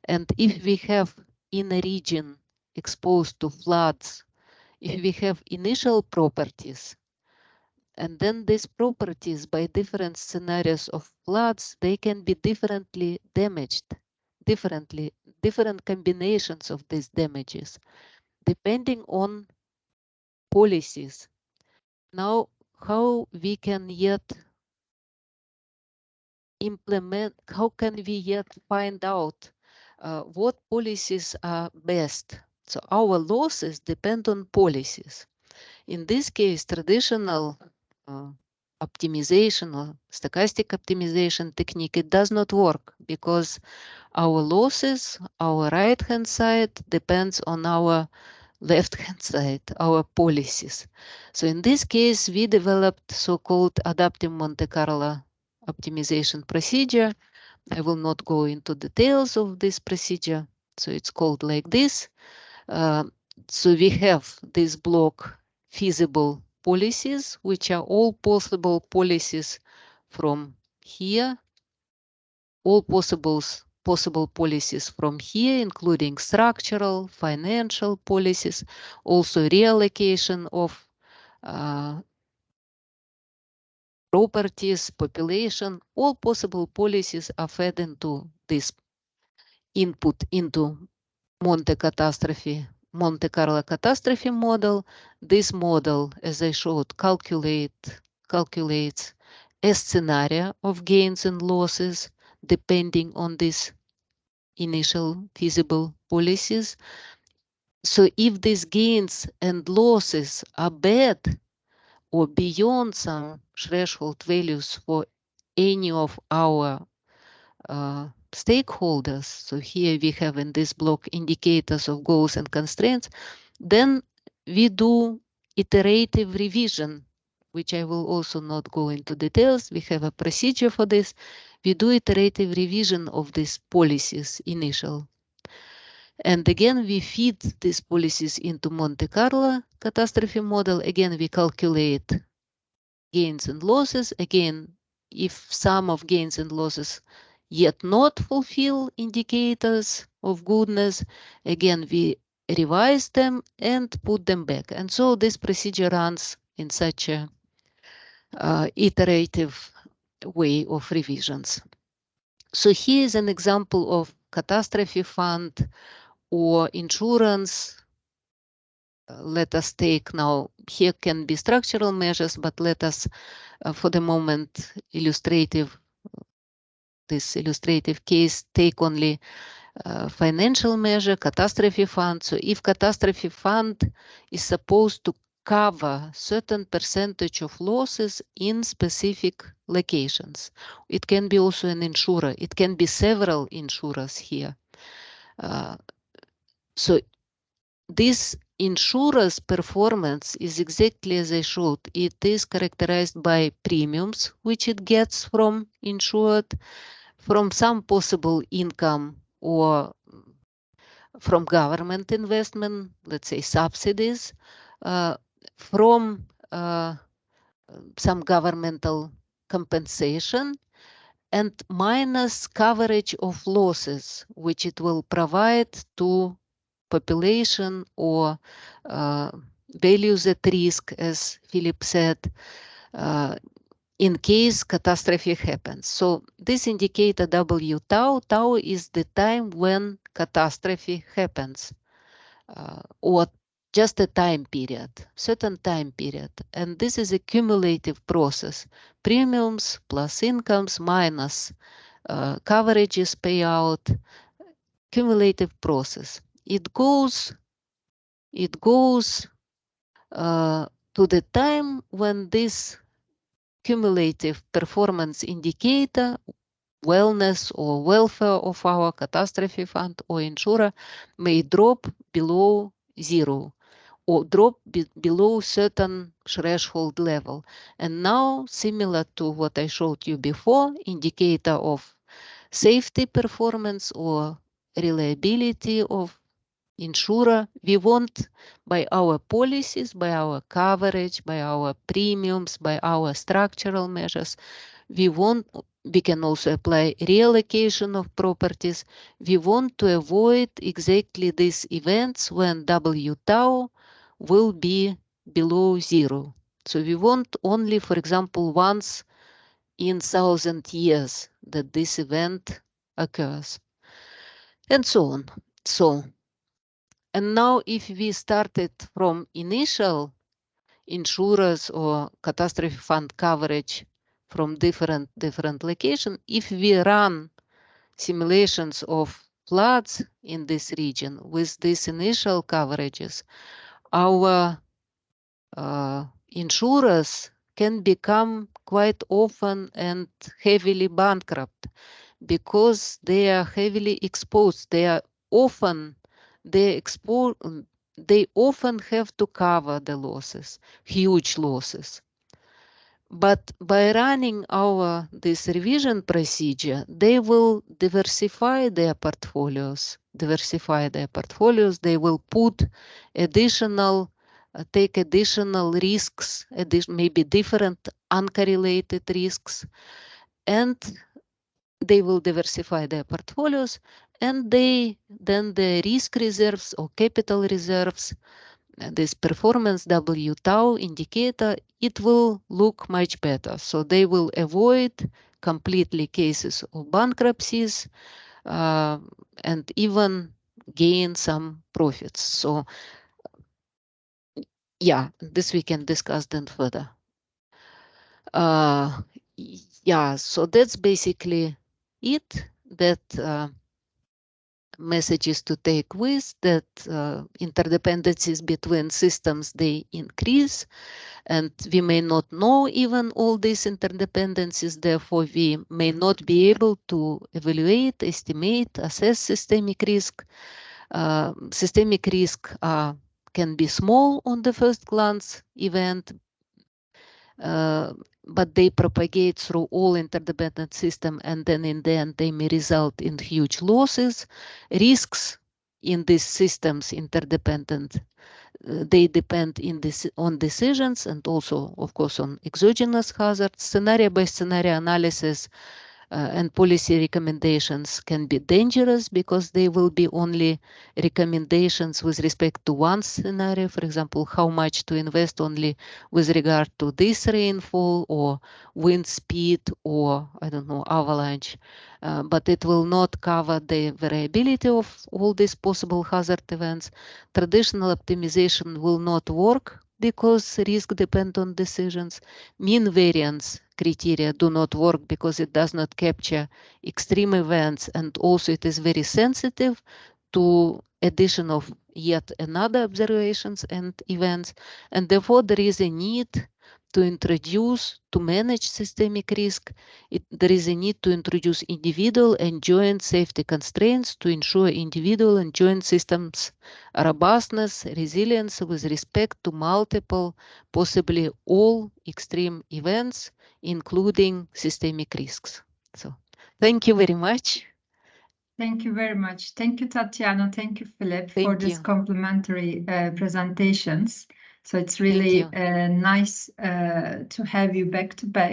And if we have in a region exposed to floods, if we have initial properties, and then these properties by different scenarios of floods, they can be differently damaged, different combinations of these damages, depending on policies. Now, how we can yet implement, how can we yet find out what policies are best? So our losses depend on policies. In this case, traditional optimization or stochastic optimization technique, it does not work because our losses, our right-hand side depends on our left-hand side, our policies. So in this case, we developed so-called adaptive Monte Carlo optimization procedure. I will not go into details of this procedure. So it's called like this. So we have this block feasible policies, which are all possible policies from here, all possible policies from here, including structural, financial policies, also reallocation of properties, population, all possible policies are fed into this input into Monte Carlo catastrophe model. This model, as I showed, calculates a scenario of gains and losses depending on these initial feasible policies. So if these gains and losses are bad or beyond some threshold values for any of our stakeholders, so here we have in this block indicators of goals and constraints, then we do iterative revision, which I will also not go into details. We have a procedure for this. We do iterative revision of these policies initial. And again, we feed these policies into Monte Carlo catastrophe model. Again, we calculate gains and losses. Again, if sum of gains and losses yet not fulfill indicators of goodness, again, we revise them and put them back. And so this procedure runs in such a iterative way of revisions. So here is an example of catastrophe fund or insurance. Let us take now, here can be structural measures, but let us for the moment this illustrative case take only financial measure, catastrophe fund. So if catastrophe fund is supposed to cover certain percentage of losses in specific locations, it can be also an insurer. It can be several insurers here. So this insurer's performance is exactly as I showed. It is characterized by premiums, which it gets from insured, from some possible income or from government investment, let's say subsidies, from some governmental compensation, and minus coverage of losses, which it will provide to population or values at risk, as Philipp said, in case catastrophe happens. So this indicator W tau, tau is the time when catastrophe happens, or just a time period, certain time period. And this is a cumulative process. Premiums plus incomes minus coverages payout, cumulative process. It goes to the time when this cumulative performance indicator, wellness or welfare of our catastrophe fund or insurer, may drop below zero or drop below certain threshold level. And now, similar to what I showed you before, indicator of safety performance or reliability of insurer, we want by our policies, by our coverage, by our premiums, by our structural measures, we can also apply reallocation of properties. We want to avoid exactly these events when W tau will be below zero. So we want only, for example, once in 1,000 years that this event occurs, and so on. And now if we started from initial insurers or catastrophe fund coverage from different locations, if we run simulations of floods in this region with these initial coverages, our insurers can become quite often and heavily bankrupt because they are heavily exposed. They often have to cover the losses, huge losses. But by running this revision procedure, they will diversify their portfolios. They will put take additional risks, maybe different uncorrelated risks, and they will diversify their portfolios, and then the risk reserves or capital reserves, this performance W tau indicator, it will look much better. So they will avoid completely cases of bankruptcies and even gain some profits. So yeah, this we can discuss then further. Yeah, so that's basically it. That messages to take with that interdependencies between systems, they increase, and we may not know even all these interdependencies. Therefore, we may not be able to evaluate, estimate, assess systemic risk. Systemic risk can be small on the first glance event, but they propagate through all interdependent system, and then in the end they may result in huge losses. Risks in these systems interdependent, they depend on decisions and also, of course, on exogenous hazards. Scenario by scenario analysis and policy recommendations can be dangerous because they will be only recommendations with respect to one scenario. For example, how much to invest only with regard to this rainfall or wind speed or, I don't know, avalanche. But it will not cover the variability of all these possible hazard events. Traditional optimization will not work because risk depends on decisions. Mean variance criteria do not work because it does not capture extreme events, and also it is very sensitive to addition of yet another observations and events, and therefore there is a need to introduce, to manage systemic risk, there is a need to introduce individual and joint safety constraints to ensure individual and joint systems robustness, resilience with respect to multiple, possibly all extreme events, including systemic risks. So thank you very much. Thank you very much. Thank you, Tatiana. Thank you, Philipp, for this complimentary presentations. So it's really nice to have you back to back.